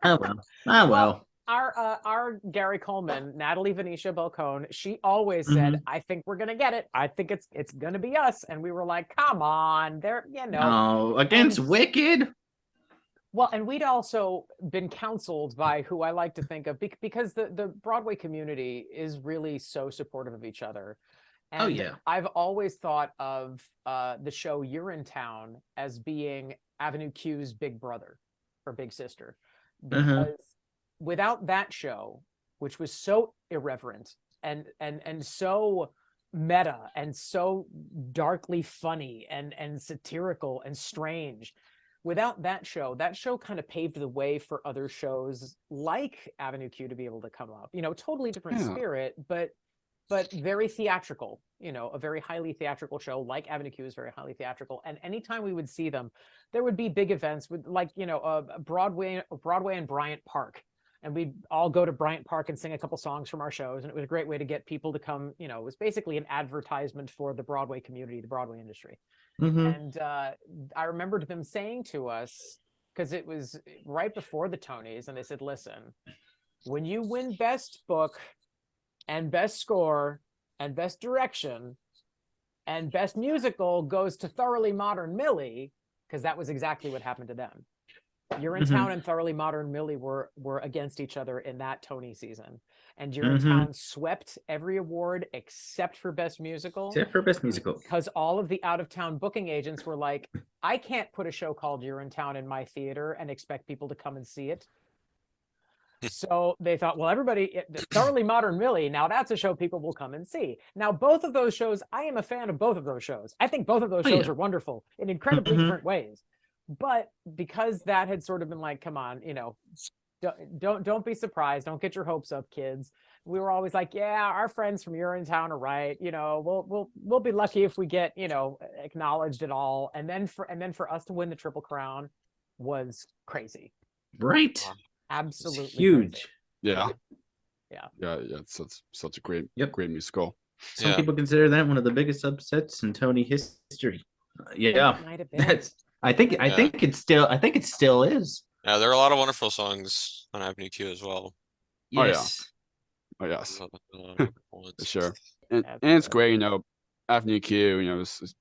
Oh well. Oh well. Our Gary Coleman, Natalie Venetia Balcone, she always said, "I think we're gonna get it. I think it's gonna be us." And we were like, "Come on, there, No, against Wicked. Well, and we'd also been counseled by who I like to think of because the Broadway community is really so supportive of each other. And Oh yeah. I've always thought of the show You're in Town as being Avenue Q's big brother or big sister, because without that show, which was so irreverent and so meta and so darkly funny and satirical and strange, without that show kind of paved the way for other shows like Avenue Q to be able to come up. Totally different spirit, but very theatrical. A very highly theatrical show like Avenue Q is very highly theatrical. And anytime we would see them, there would be big events with Broadway and Bryant Park. And we'd all go to Bryant Park and sing a couple songs from our shows. And it was a great way to get people to come. It was basically an advertisement for the Broadway community, the Broadway industry. And I remembered them saying to us, because it was right before the Tonys, and they said, listen, when you win Best Book and Best Score and Best Direction and Best Musical goes to Thoroughly Modern Millie, because that was exactly what happened to them. You're in Town and Thoroughly Modern Millie were against each other in that Tony season. And You're in Town swept every award except for Best Musical. Except for Best Musical. Because all of the out-of-town booking agents were like, I can't put a show called You're in Town in my theater and expect people to come and see it. So they thought, well, Thoroughly Modern Millie, now that's a show people will come and see. Now, both of those shows, I am a fan of both of those shows. I think both of those shows are wonderful in incredibly different ways. But because that had sort of been like, come on, don't be surprised. Don't get your hopes up, kids. We were always like, yeah, our friends from You're in Town are right. We'll be lucky if we get, acknowledged at all. And then for us to win the Triple Crown was crazy. Right. Absolutely it's huge. Crazy. Yeah. Yeah. It's such a great musical. Some people consider that one of the biggest upsets in Tony history. I think it still is. Yeah, there are a lot of wonderful songs on Avenue Q as well. Yes. Oh yes. Sure. And it's great, Avenue Q, it's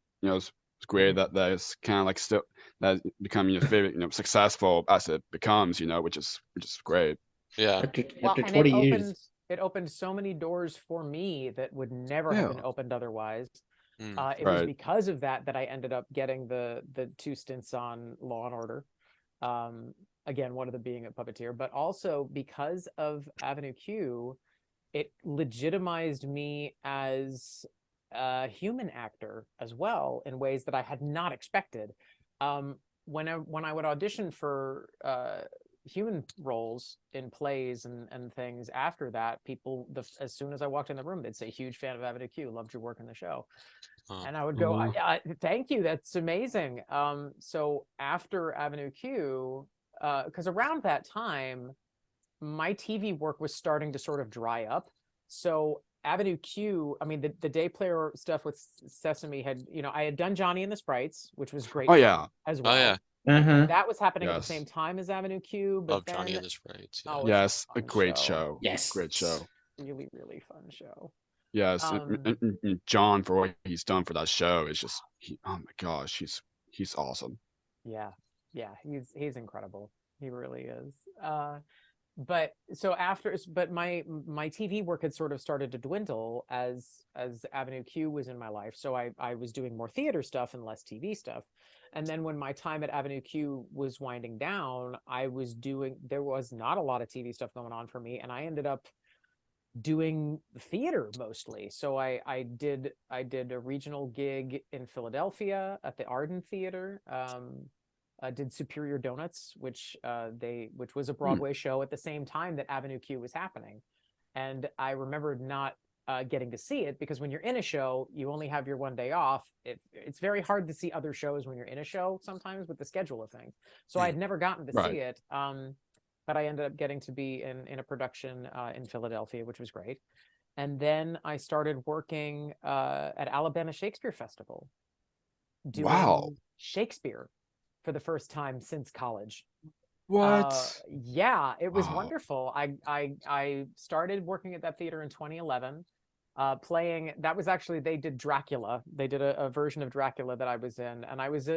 great that it's kind of like still that becoming your favorite, successful as it becomes, which is great. Yeah. After 20 years. It opened so many doors for me that would never have been opened otherwise. It was because of that I ended up getting the 2 stints on Law and Order. Again, one of them being a puppeteer, but also because of Avenue Q, it legitimized me as a human actor as well in ways that I had not expected. When I would audition for human roles in plays and things after that, people, as soon as I walked in the room, they'd say, huge fan of Avenue Q, loved your work in the show. And I would go, thank you, that's amazing. So after Avenue Q, because around that time, my TV work was starting to sort of dry up. So Avenue Q, I mean, the day player stuff with Sesame had, I had done Johnny and the Sprites, which was great as well. Oh, yeah. That was happening at the same time as Avenue Q. But then, Johnny and the Sprites. Oh, yes, a great show. Yes. Great show. Really, really fun show. Yes, and John, for what he's done for that show, is just, oh my gosh, he's awesome. Yeah, he's incredible. He really is. But my TV work had sort of started to dwindle as Avenue Q was in my life. So I was doing more theater stuff and less TV stuff. And then when my time at Avenue Q was winding down, there was not a lot of TV stuff going on for me. And I ended up doing theater mostly. So I did a regional gig in Philadelphia at the Arden Theater. I did Superior Donuts, which was a Broadway show at the same time that Avenue Q was happening. And I remembered not getting to see it because when you're in a show, you only have your one day off. It's very hard to see other shows when you're in a show sometimes with the schedule of things. So I'd never gotten to see it. But I ended up getting to be in a production in Philadelphia, which was great. And then I started working at Alabama Shakespeare Festival, Wow. doing Shakespeare for the first time since college. What? Yeah, it was Wow. wonderful. I started working at that theater in 2011, playing. That was actually, they did Dracula. They did a version of Dracula that I was in, and I was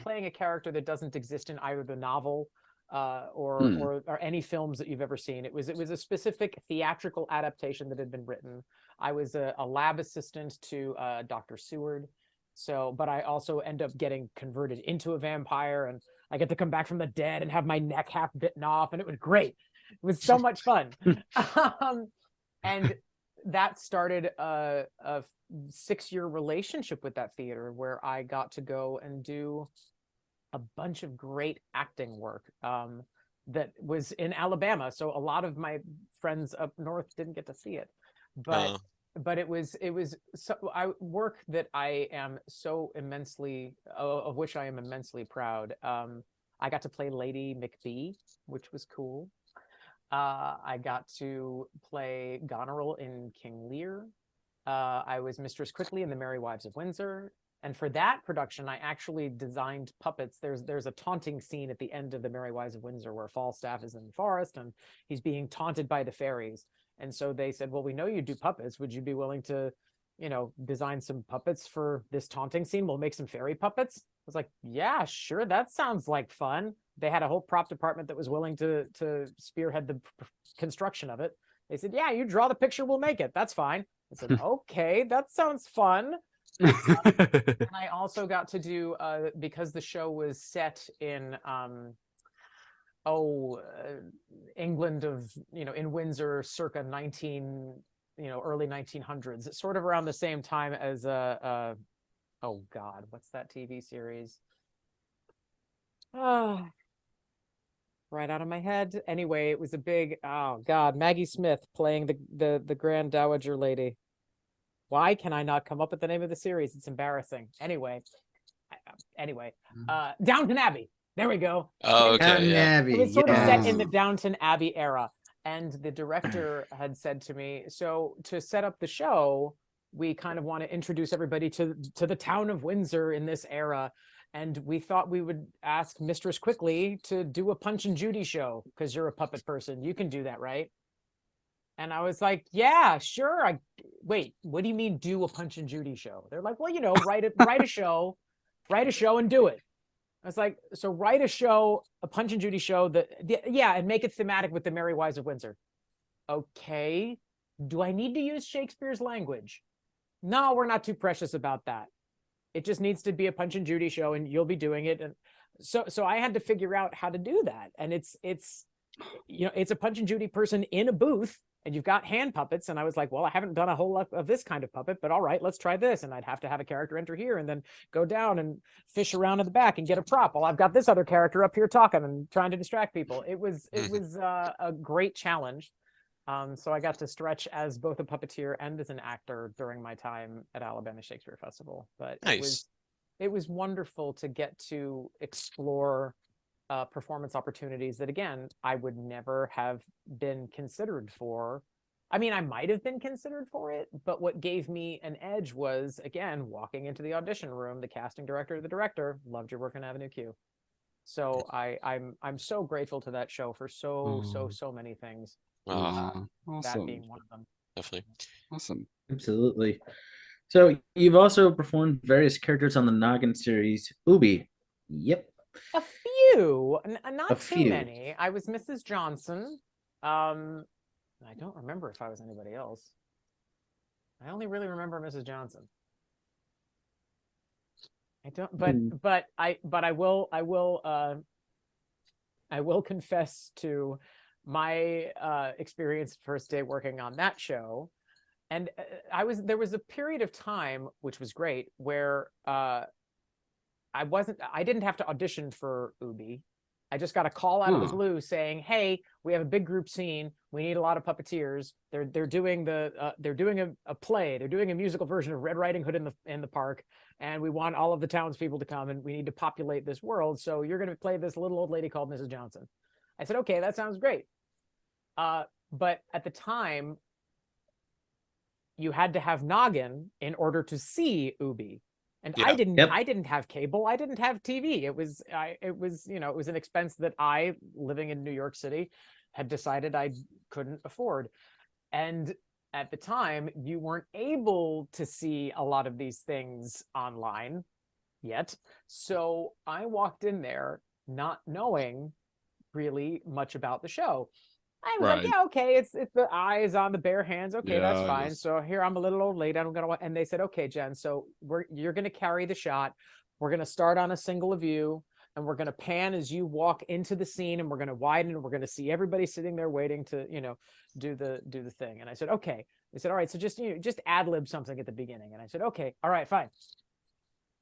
playing a character that doesn't exist in either the novel or any films that you've ever seen. It was a specific theatrical adaptation that had been written. I was a lab assistant to Dr. Seward. So, but I also end up getting converted into a vampire, and I get to come back from the dead and have my neck half bitten off, and it was great. It was so much fun. And that started a 6-year relationship with that theater, where I got to go and do a bunch of great acting work that was in Alabama. So a lot of my friends up north didn't get to see it, but it was work that I am so immensely, of which I am immensely proud. I got to play Lady McBee, which was cool. I got to play Goneril in King Lear. I was Mistress Quickly in The Merry Wives of Windsor. And for that production, I actually designed puppets. There's a taunting scene at the end of The Merry Wives of Windsor where Falstaff is in the forest and he's being taunted by the fairies. And so they said, well, we know you do puppets. Would you be willing to, design some puppets for this taunting scene? We'll make some fairy puppets. I was like, yeah, sure. That sounds like fun. They had a whole prop department that was willing to spearhead the construction of it. They said, yeah, you draw the picture, we'll make it. That's fine. I said, okay, that sounds fun. And I also got to do, because the show was set in England of, in Windsor circa early 1900s. It's sort of around the same time as oh God, what's that TV series? Right out of my head. Anyway, it was a big, oh God, Maggie Smith playing the Grand Dowager Lady. Why can I not come up with the name of the series? It's embarrassing. Anyway, Downton Abbey. There we go. Oh, okay. Yeah. It was sort of set in the Downton Abbey era. And the director had said to me, so to set up the show, we kind of want to introduce everybody to the town of Windsor in this era. And we thought we would ask Mistress Quickly to do a Punch and Judy show, because you're a puppet person. You can do that, right? And I was like, yeah, sure. Wait, what do you mean do a Punch and Judy show? They're like, well, write a show and do it. I was like, so write a show, a Punch and Judy show and make it thematic with the Merry Wives of Windsor. Okay. Do I need to use Shakespeare's language? No, we're not too precious about that. It just needs to be a Punch and Judy show and you'll be doing it. And so I had to figure out how to do that. And it's a Punch and Judy person in a booth, and you've got hand puppets. And I was like, well, I haven't done a whole lot of this kind of puppet, but all right, let's try this. And I'd have to have a character enter here and then go down and fish around in the back and get a prop. Well, I've got this other character up here talking and trying to distract people. It was a great challenge. So I got to stretch as both a puppeteer and as an actor during my time at Alabama Shakespeare Festival. But Nice. it was wonderful to get to explore performance opportunities that, again, I would never have been considered for. I mean, I might have been considered for it, but what gave me an edge was, again, walking into the audition room, the casting director, the director, loved your work on Avenue Q. So I'm so grateful to that show for so many things. Wow. Awesome. That being one of them. Definitely. Awesome. Absolutely. So you've also performed various characters on the Noggin series, Ubi. Yep. A few, not too few. many. I was Mrs. Johnson. I don't remember if I was anybody else. I only really remember Mrs. Johnson. I don't, but I will confess to my experience first day working on that show. And there was a period of time, which was great, where I didn't have to audition for Ubi. I just got a call out of the blue saying, hey, we have a big group scene. We need a lot of puppeteers. They're doing a play. They're doing a musical version of Red Riding Hood in the park. And we want all of the townspeople to come, and we need to populate this world. So you're going to play this little old lady called Mrs. Johnson. I said, okay, that sounds great. But at the time, you had to have noggin in order to see Ubi. And Yeah. I didn't have cable. I didn't have TV. It was an expense that I, living in New York City, had decided I couldn't afford. And at the time, you weren't able to see a lot of these things online yet. So I walked in there not knowing really much about the show. I was like, Right. yeah, okay, it's the eyes on the bare hands. Okay, that's Yeah, fine. yes. So here, I'm a little old lady. I'm gonna, and they said, okay, Jen, so you're gonna carry the shot. We're gonna start on a single view, and we're gonna pan as you walk into the scene, and we're gonna widen, and we're gonna see everybody sitting there waiting to, do the thing. And I said, okay. They said, all right, so just ad lib something at the beginning. And I said, okay, all right, fine.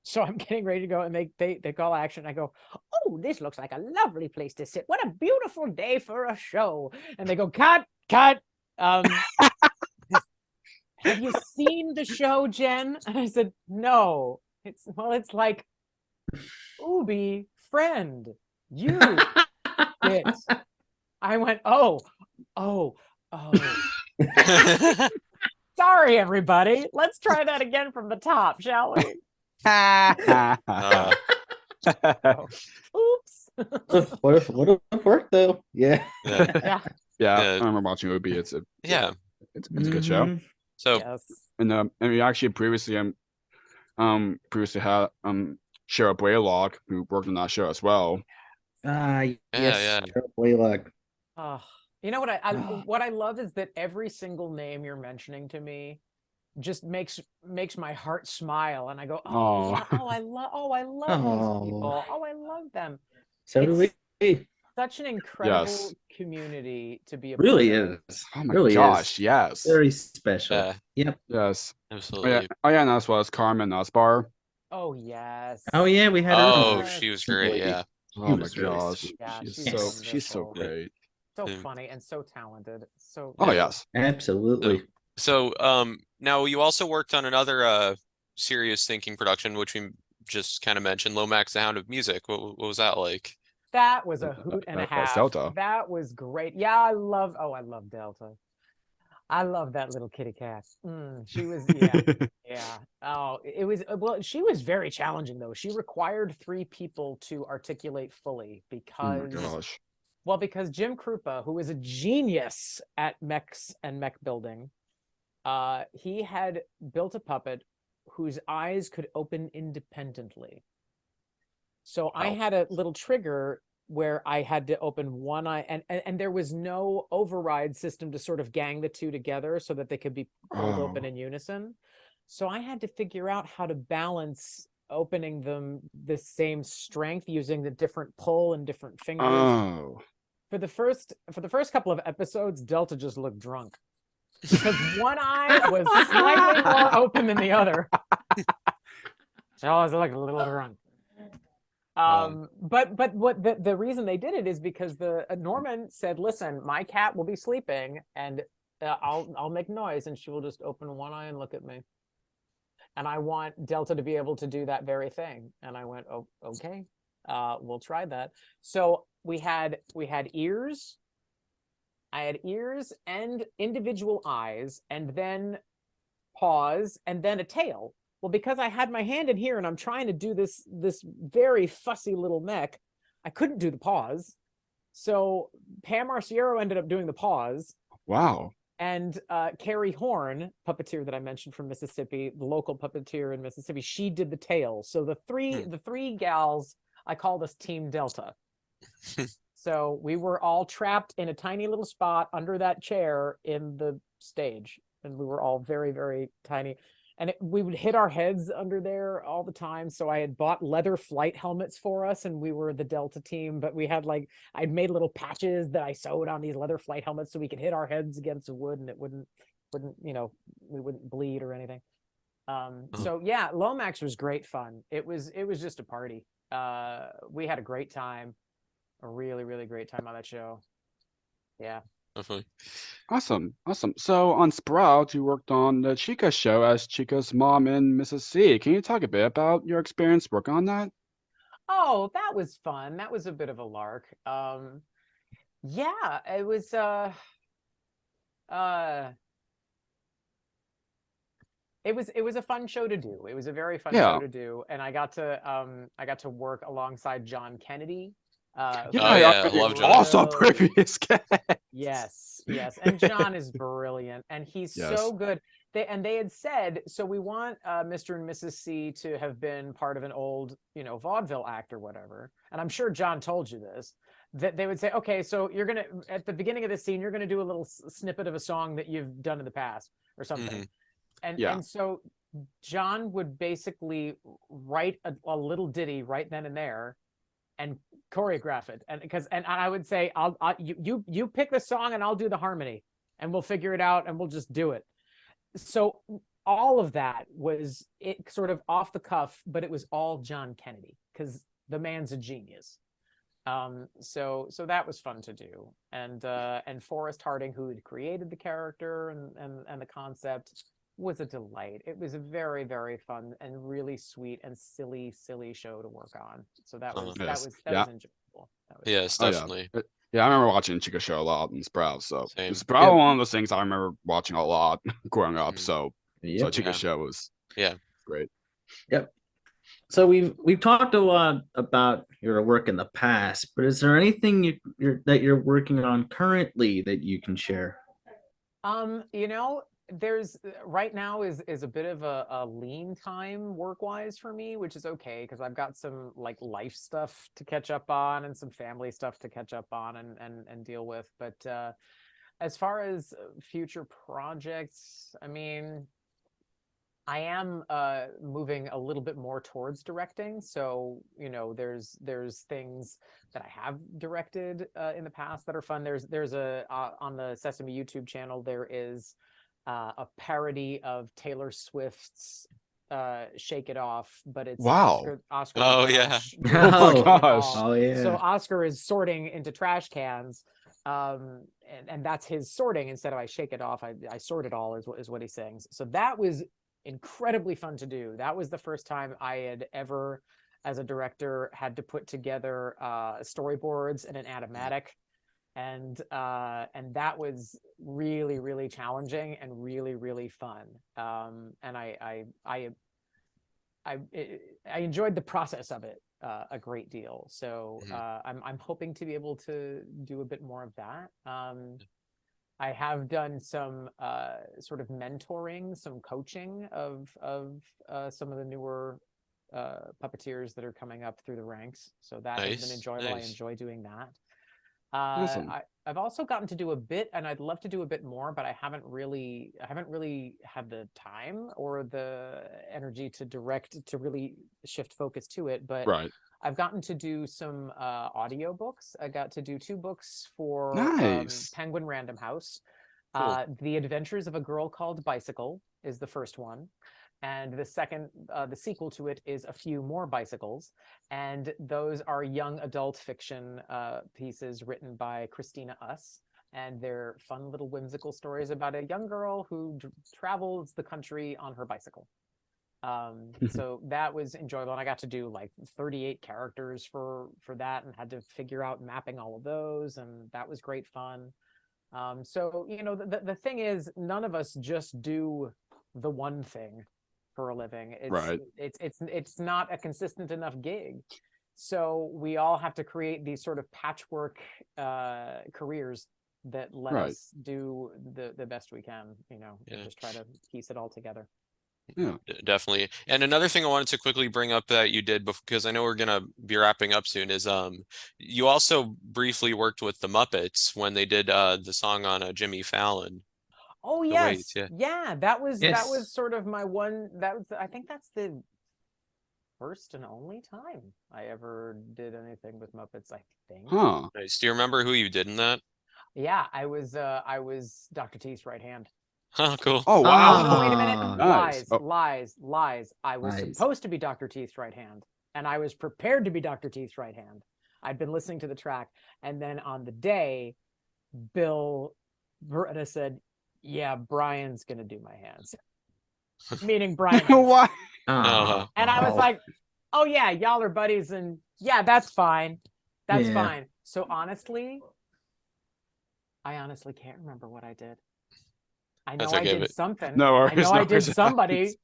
So I'm getting ready to go, and they call action. I go, oh, this looks like a lovely place to sit. What a beautiful day for a show. And they go, cut. Have you seen the show, Jen? And I said, no. It's like Ubi friend. You it. I went, oh. Sorry, everybody. Let's try that again from the top, shall we? Uh, Oops. What if worked though? Yeah. yeah. Yeah. Yeah, Yeah. I remember watching Ubi. It's a Yeah. it's a good show. Mhm. So Yes. And we actually previously had Cheryl Blaylock, who worked on that show as well. Yes. yeah. Blaylock. Oh, you know what what I love is that every single name you're mentioning to me just makes my heart smile, and I go, oh, yeah, I love these people. Oh, I love them. So do It's we. such an incredible Yes. community to be a Really part of. is. Oh my Really gosh, is. yes. Very special. Yeah. Yep. Yes. Absolutely. And as well as Carmen Osbar. Oh yes. Oh yeah, we had her. Oh, Yes. she was great. Yeah. Oh my was really gosh. sweet. Yeah, She's so wonderful. great. So Yeah. funny and so talented. So Oh yes. Absolutely. So now you also worked on another serious thinking production, which we just kind of mentioned, Lomax, the Hound of Music. What was that like? that was a hoot and a That's half. Delta. That was great. Yeah, I love Delta. I love that little kitty cat. She was, yeah. Oh, it was, well, she was very challenging though. She required 3 people to articulate fully Oh my because, gosh. well, because Jim Krupa, who is a genius at mechs and mech building, he had built a puppet whose eyes could open independently. So I had a little trigger where I had to open one eye, and there was no override system to sort of gang the two together so that they could be pulled open in unison. So I had to figure out how to balance opening them the same strength using the different pull and different fingers. Oh. For the first couple of episodes, Delta just looked drunk because one eye was slightly more open than the other. She always looked a little drunk. But what the reason they did it is because Norman said, listen, my cat will be sleeping and I'll make noise and she will just open one eye and look at me. And I want Delta to be able to do that very thing. And I went, oh, okay, we'll try that. So we had ears. I had ears and individual eyes, and then paws, and then a tail. Well, because I had my hand in here and I'm trying to do this very fussy little mech, I couldn't do the paws. So Pam Arciero ended up doing the paws. Wow. And Carrie Horn, puppeteer that I mentioned from Mississippi, the local puppeteer in Mississippi, she did the tail. So the three gals, I called us Team Delta. So we were all trapped in a tiny little spot under that chair in the stage. And we were all very, very tiny. And we would hit our heads under there all the time. So I had bought leather flight helmets for us, and we were the Delta team. But we had I'd made little patches that I sewed on these leather flight helmets so we could hit our heads against the wood, and it wouldn't we wouldn't bleed or anything. So yeah, Lomax was great fun. It was just a party. We had a great time, a really, really great time on that show. Yeah. Definitely. Awesome. So on Sprout, you worked on the Chica show as Chica's mom in Mrs. C. Can you talk a bit about your experience working on that? Oh, that was fun. That was a bit of a lark. Yeah, it was It was a fun show to do. It was a very fun Yeah. show to do, and I got to work alongside John Kennedy. Yeah, who Oh, was yeah, I love John. also brilliant. previous guest. Yes, and John is brilliant, and he's so good. They had said, so we want Mr. and Mrs. C to have been part of an old, vaudeville act or whatever. And I'm sure John told you this, that they would say, okay, so you're gonna, at the beginning of the scene, you're gonna do a little snippet of a song that you've done in the past or something. And so John would basically write a little ditty right then and there and choreograph it. And I would say, you pick the song and I'll do the harmony and we'll figure it out and we'll just do it. So all of that was it sort of off the cuff, but it was all John Kennedy because the man's a genius. So that was fun to do. And Forrest Harding, who had created the character and the concept, was a delight. It was a very, very fun and really sweet and silly show to work on. So that was enjoyable. Yes, definitely. Yeah, I remember watching Chica Show a lot in Sprouts. So Same. Sprouts one of those things I remember watching a lot growing up. So Chica Yeah. Show was great. Yep. So we've talked a lot about your work in the past, but is there anything that you're working on currently that you can share? There's right now is a bit of a lean time work-wise for me, which is okay because I've got some like life stuff to catch up on and some family stuff to catch up on and deal with. But as far as future projects, I mean, I am moving a little bit more towards directing. So, there's things that I have directed in the past that are fun. There's a on the Sesame YouTube channel, there is a parody of Taylor Swift's Shake It Off, but it's Oscar. Oh, yeah. Oh my gosh. Oh yeah. So Oscar is sorting into trash cans, and that's his sorting. Instead of I shake it off, I sort it all is what he sings. So that was incredibly fun to do. That was the first time I had ever, as a director, had to put together storyboards and an animatic. And that was really, really challenging and really, really fun. And I enjoyed the process of it a great deal. So I'm hoping to be able to do a bit more of that. I have done some sort of mentoring, some coaching of some of the newer puppeteers that are coming up through the ranks. So that has been enjoyable. I enjoy doing that. Awesome. I've also gotten to do a bit, and I'd love to do a bit more, but I haven't really had the time or the energy to direct to really shift focus to it. But I've gotten to do some audio books. I got to do 2 books for Penguin Random House. Cool. The Adventures of a Girl Called Bicycle is the first one. And the second, the sequel to it is A Few More Bicycles. And those are young adult fiction pieces written by Christina Uss. And they're fun little whimsical stories about a young girl who travels the country on her bicycle. So that was enjoyable. And I got to do like 38 characters for that and had to figure out mapping all of those. And that was great fun. So, the thing is, none of us just do the one thing for a living. It's not a consistent enough gig. So we all have to create these sort of patchwork careers that let us do the best we can, and just try to piece it all together. Yeah, definitely. And another thing I wanted to quickly bring up that you did, because I know we're gonna be wrapping up soon, is you also briefly worked with the Muppets when they did the song on Jimmy Fallon. Oh yes, that was sort of my one. I think that's the first and only time I ever did anything with Muppets, I think. Huh. Nice. Do you remember who you did in that? Yeah, I was Dr. T's right hand. Oh, cool. Oh wow. Oh, wait a minute. Nice. Lies. I was supposed to be Dr. Teeth's right hand, and I was prepared to be Dr. Teeth's right hand. I'd been listening to the track, and then on the day, Bill Verna said, "Yeah, Brian's gonna do my hands," meaning Brian. What? And I was like, "Oh yeah, y'all are buddies, and yeah, that's fine. That's fine." So honestly, I can't remember what I did. I know That's I okay, did but something. No I worries, know no I did worries. somebody,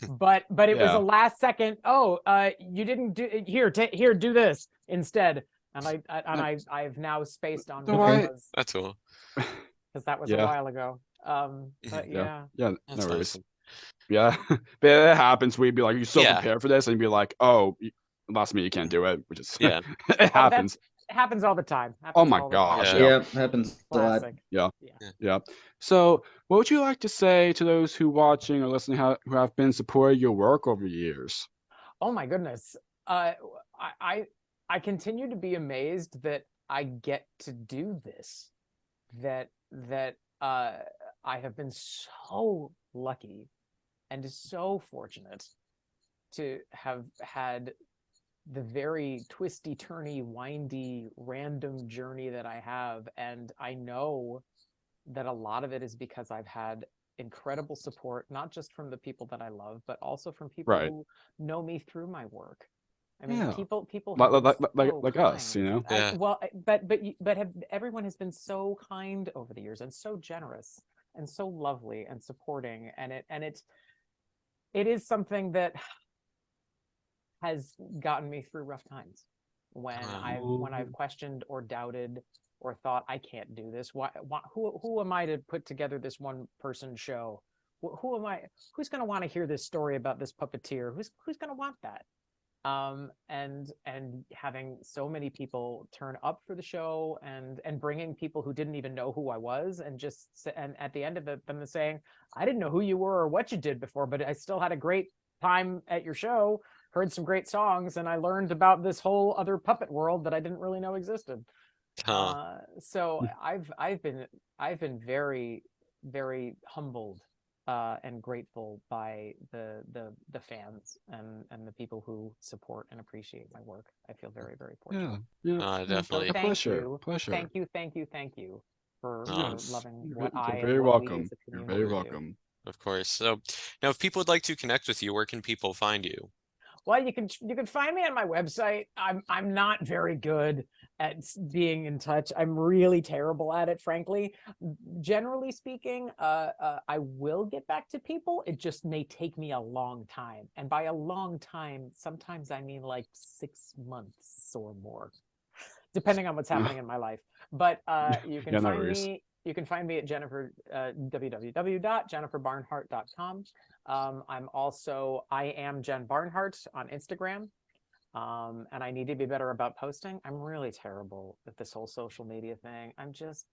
but it was Yeah. a last second. Oh, you didn't do here. Here, do this instead. And I've now spaced on So what I- it was That's cool. because that was a Yeah. while ago. But Yeah. yeah. Yeah. That's No worries. awesome. Yeah. But it happens. We'd be like, you're so Yeah. prepared for this, and you'd be like, oh, last minute you can't do it, which is Yeah. it Oh, happens. it happens all the time. Oh Happens my all the time. gosh. Yeah. Yeah. Yep, happens a lot. Classic. Yeah. Yeah. Yeah. So, what would you like to say to those who watching or listening who have been supporting your work over the years? Oh my goodness. I continue to be amazed that I get to do this. That I have been so lucky and so fortunate to have had the very twisty, turny, windy, random journey that I have. And I know that a lot of it is because I've had incredible support, not just from the people that I love, but also from people Right. who know me through my work. I mean, Yeah. people Like have been like so like us, you kind. know? Yeah. Well, everyone has been so kind over the years and so generous and so lovely and supporting, and it is something that has gotten me through rough times when I've questioned or doubted or thought I can't do this. Who am I to put together this one person show? Who am I? Who's going to want to hear this story about this puppeteer? Who's going to want that? And having so many people turn up for the show and bringing people who didn't even know who I was and at the end of it, them saying, I didn't know who you were or what you did before, but I still had a great time at your show, heard some great songs, and I learned about this whole other puppet world that I didn't really know existed. So I've been very, very humbled and grateful by the fans and the people who support and appreciate my work. I feel very, very fortunate. Yeah. Definitely. A pleasure. Pleasure. Thank you for Yes. loving what You're I very and what we welcome. as a You're community very do. welcome. Of course. So now, if people would like to connect with you, where can people find you? Well, you can find me on my website. I'm not very good at being in touch. I'm really terrible at it, frankly. Generally speaking, I will get back to people. It just may take me a long time, and by a long time, sometimes I mean like 6 months or more, depending on what's happening in my life. But you can Yeah, no find worries. me. You can find me at www.jenniferbarnhart.com. I am Jen Barnhart on Instagram. And I need to be better about posting. I'm really terrible at this whole social media thing. I'm just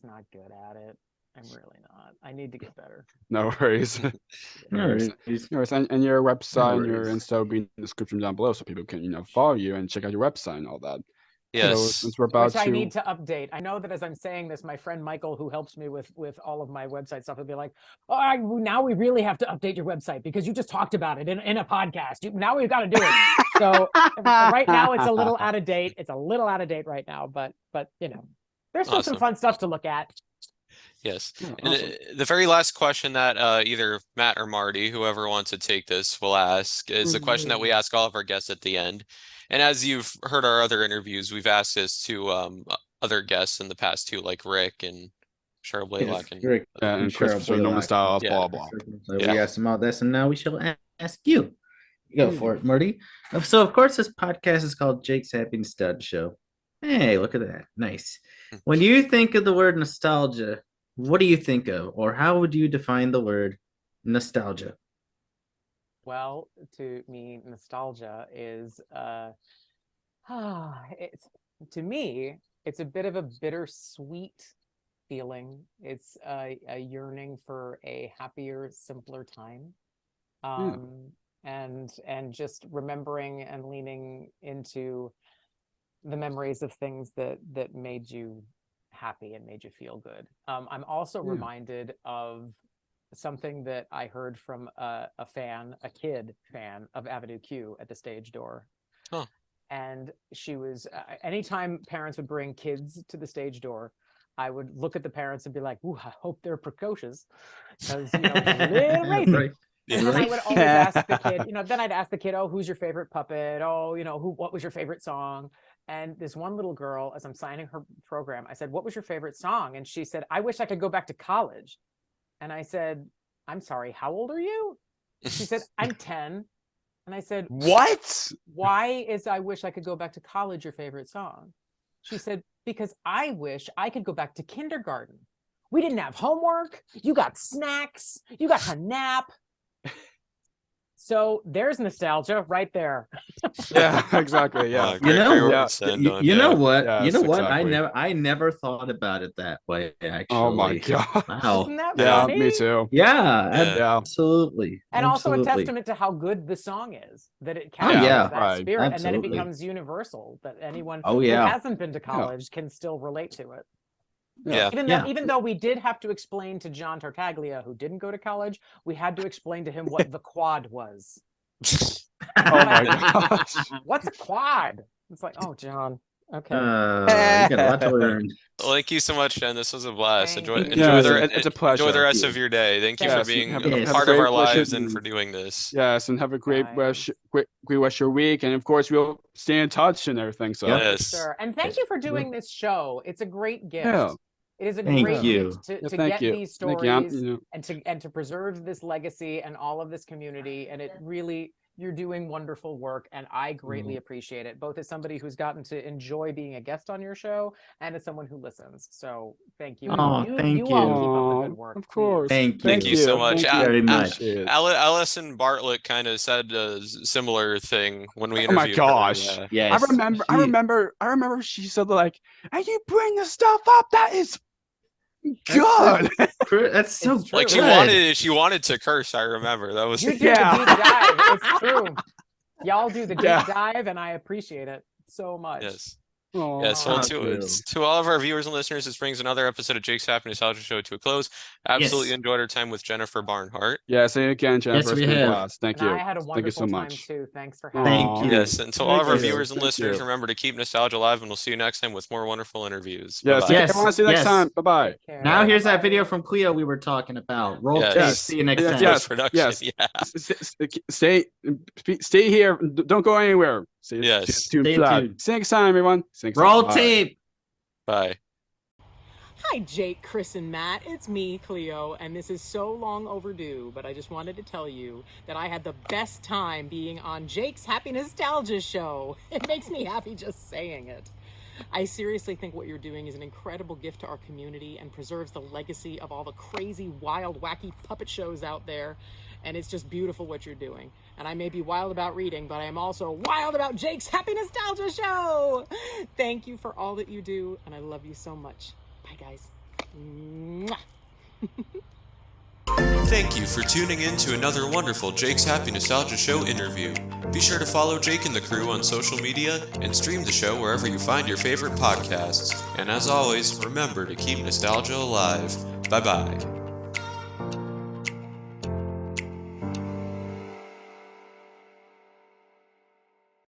not good at it. I'm really not. I need to get better. No worries. No worries. No worries. And your website and your worries. Insta will be in the description down below so people can, follow you and check out your website and all that. So Yes. since we're about Which I to need to update. I know that as I'm saying this, my friend Michael, who helps me with all of my website stuff, will be like, "Oh, now we really have to update your website because you just talked about it in a podcast. Now we've got to do it." So right now it's a little out of date. It's a little out of date right now, but there's still some Awesome. fun stuff to look at. Yes. Yeah, And awesome. the very last question that either Matt or Marty, whoever wants to take this, will ask is a question that we ask all of our guests at the end. And as you've heard our other interviews, we've asked this to other guests in the past too, like Rick and Cheryl Blaylock. And Rick And Christopher Norman Styles, Yeah. blah blah. So Yeah. we asked him all this, and now we shall ask you. Go for it, Marty. So, of course, this podcast is called Jake's Happy Nostalgia Show. Hey, look at that. Nice. When you think of the word nostalgia, what do you think of? Or how would you define the word nostalgia? Well, to me, nostalgia is to me, it's a bit of a bittersweet feeling. It's a yearning for a happier, simpler time. And just remembering and leaning into the memories of things that made you happy and made you feel good. I'm also reminded of something that I heard from a kid fan of Avenue Q at the stage door. Huh. And she was, anytime parents would bring kids to the stage door, I would look at the parents and be like, "Ooh, I hope they're precocious," because it's a little racy. Right. And then I would always ask the kid, then I'd ask the kid, "Oh, who's your favorite puppet? Oh, what was your favorite song?" And this one little girl, as I'm signing her program, I said, "What was your favorite song?" And she said, "I wish I could go back to college." And I said, I'm sorry, how old are you? She said, I'm 10. And I said, What? why is I wish I could go back to college your favorite song? She said, because I wish I could go back to kindergarten. We didn't have homework. You got snacks. You got to nap. So there's nostalgia right there. Yeah, exactly. Yeah. Great words to end on, You know what? Yes, you know what? exactly. I never thought about it that way. Actually. Oh my god. Wow. Isn't that Yeah, funny? me too. Yeah, Yeah. absolutely. And also a Absolutely. testament to how good the song is, that it Oh, captures yeah. that Right. spirit, and then it Absolutely. becomes universal, that anyone Oh, who yeah. hasn't been to college can still relate to it. Yeah. Even though we did have to explain to John Tartaglia, who didn't go to college, we had to explain to him what the quad was. Oh my gosh. What's a quad? It's like, oh, John. Okay. You got a lot to learn. Well, thank you so much, Jen. This was a blast. Thank Enjoy, you. enjoy, Yeah, the, it's a pleasure. enjoy the rest of your day. Thank you for Yes, being have a a part of great our rest of- lives and for doing this. Yes, and have a great Guys. great rest of your week. And of course, we'll stay in touch and everything. So Yes. Sure. And thank you for doing this show. It's a great gift. Yeah. It is a Thank great you. gift to Yeah, to thank get you. these Thank stories you. and to preserve this legacy and all of this community. And it really, you're doing wonderful work, and I greatly appreciate it, both as somebody who's gotten to enjoy being a guest on your show and as someone who listens. So thank you. Oh, you thank you all you. keep up the good Aw, work. of please. course. Thank you so much. Thank I- you very I much. appreciate it. Allison Bartlett kind of said a similar thing when we Oh my interviewed gosh. her. Yes. I remember she said like, and you bring the stuff up, that is good. That's so It's true. Like she wanted to curse. I remember that was. You do Yeah. the deep dive. It's true. Y'all do the deep Yeah. dive, and I appreciate it so much. Yes. Aw. Yes. Well, Thank you. to all of our viewers and listeners, this brings another episode of Jake's Happy Nostalgia Show to a close. Absolutely Yes. enjoyed our time with Jennifer Barnhart. Yeah, say it again, Jennifer. Yes, we It's been a have. blast. Thank And you. I had a Thank you wonderful so time much. too. Thanks for Aw. having Thank me. you. Yes, and to all of our Thank you. viewers and Thank listeners, you. remember to keep nostalgia alive, and we'll see you next time with more wonderful interviews. Yes, Bye-bye. Yes. everyone. See you next Yes. time. Bye bye. Take care. Now here's that Bye-bye. video from Cleo we were talking about. Roll Yes. tape. Yes. See you next Yes, time. yes. Post-production, yeah. Stay here. Don't go anywhere. Yes. Tuned Stay for that. tuned. See you next time, everyone. See you next time. Roll Bye. tape. Bye. Hi, Jake, Chris, and Matt. It's me, Cleo, and this is so long overdue, but I just wanted to tell you that I had the best time being on Jake's Happy Nostalgia Show. It makes me happy just saying it. I seriously think what you're doing is an incredible gift to our community and preserves the legacy of all the crazy, wild, wacky puppet shows out there. And it's just beautiful what you're doing. And I may be wild about reading, but I am also wild about Jake's Happy Nostalgia Show. Thank you for all that you do, and I love you so much. Bye, guys. Mwah. Thank you for tuning in to another wonderful Jake's Happy Nostalgia Show interview. Be sure to follow Jake and the crew on social media and stream the show wherever you find your favorite podcasts. And as always, remember to keep nostalgia alive. Bye-bye.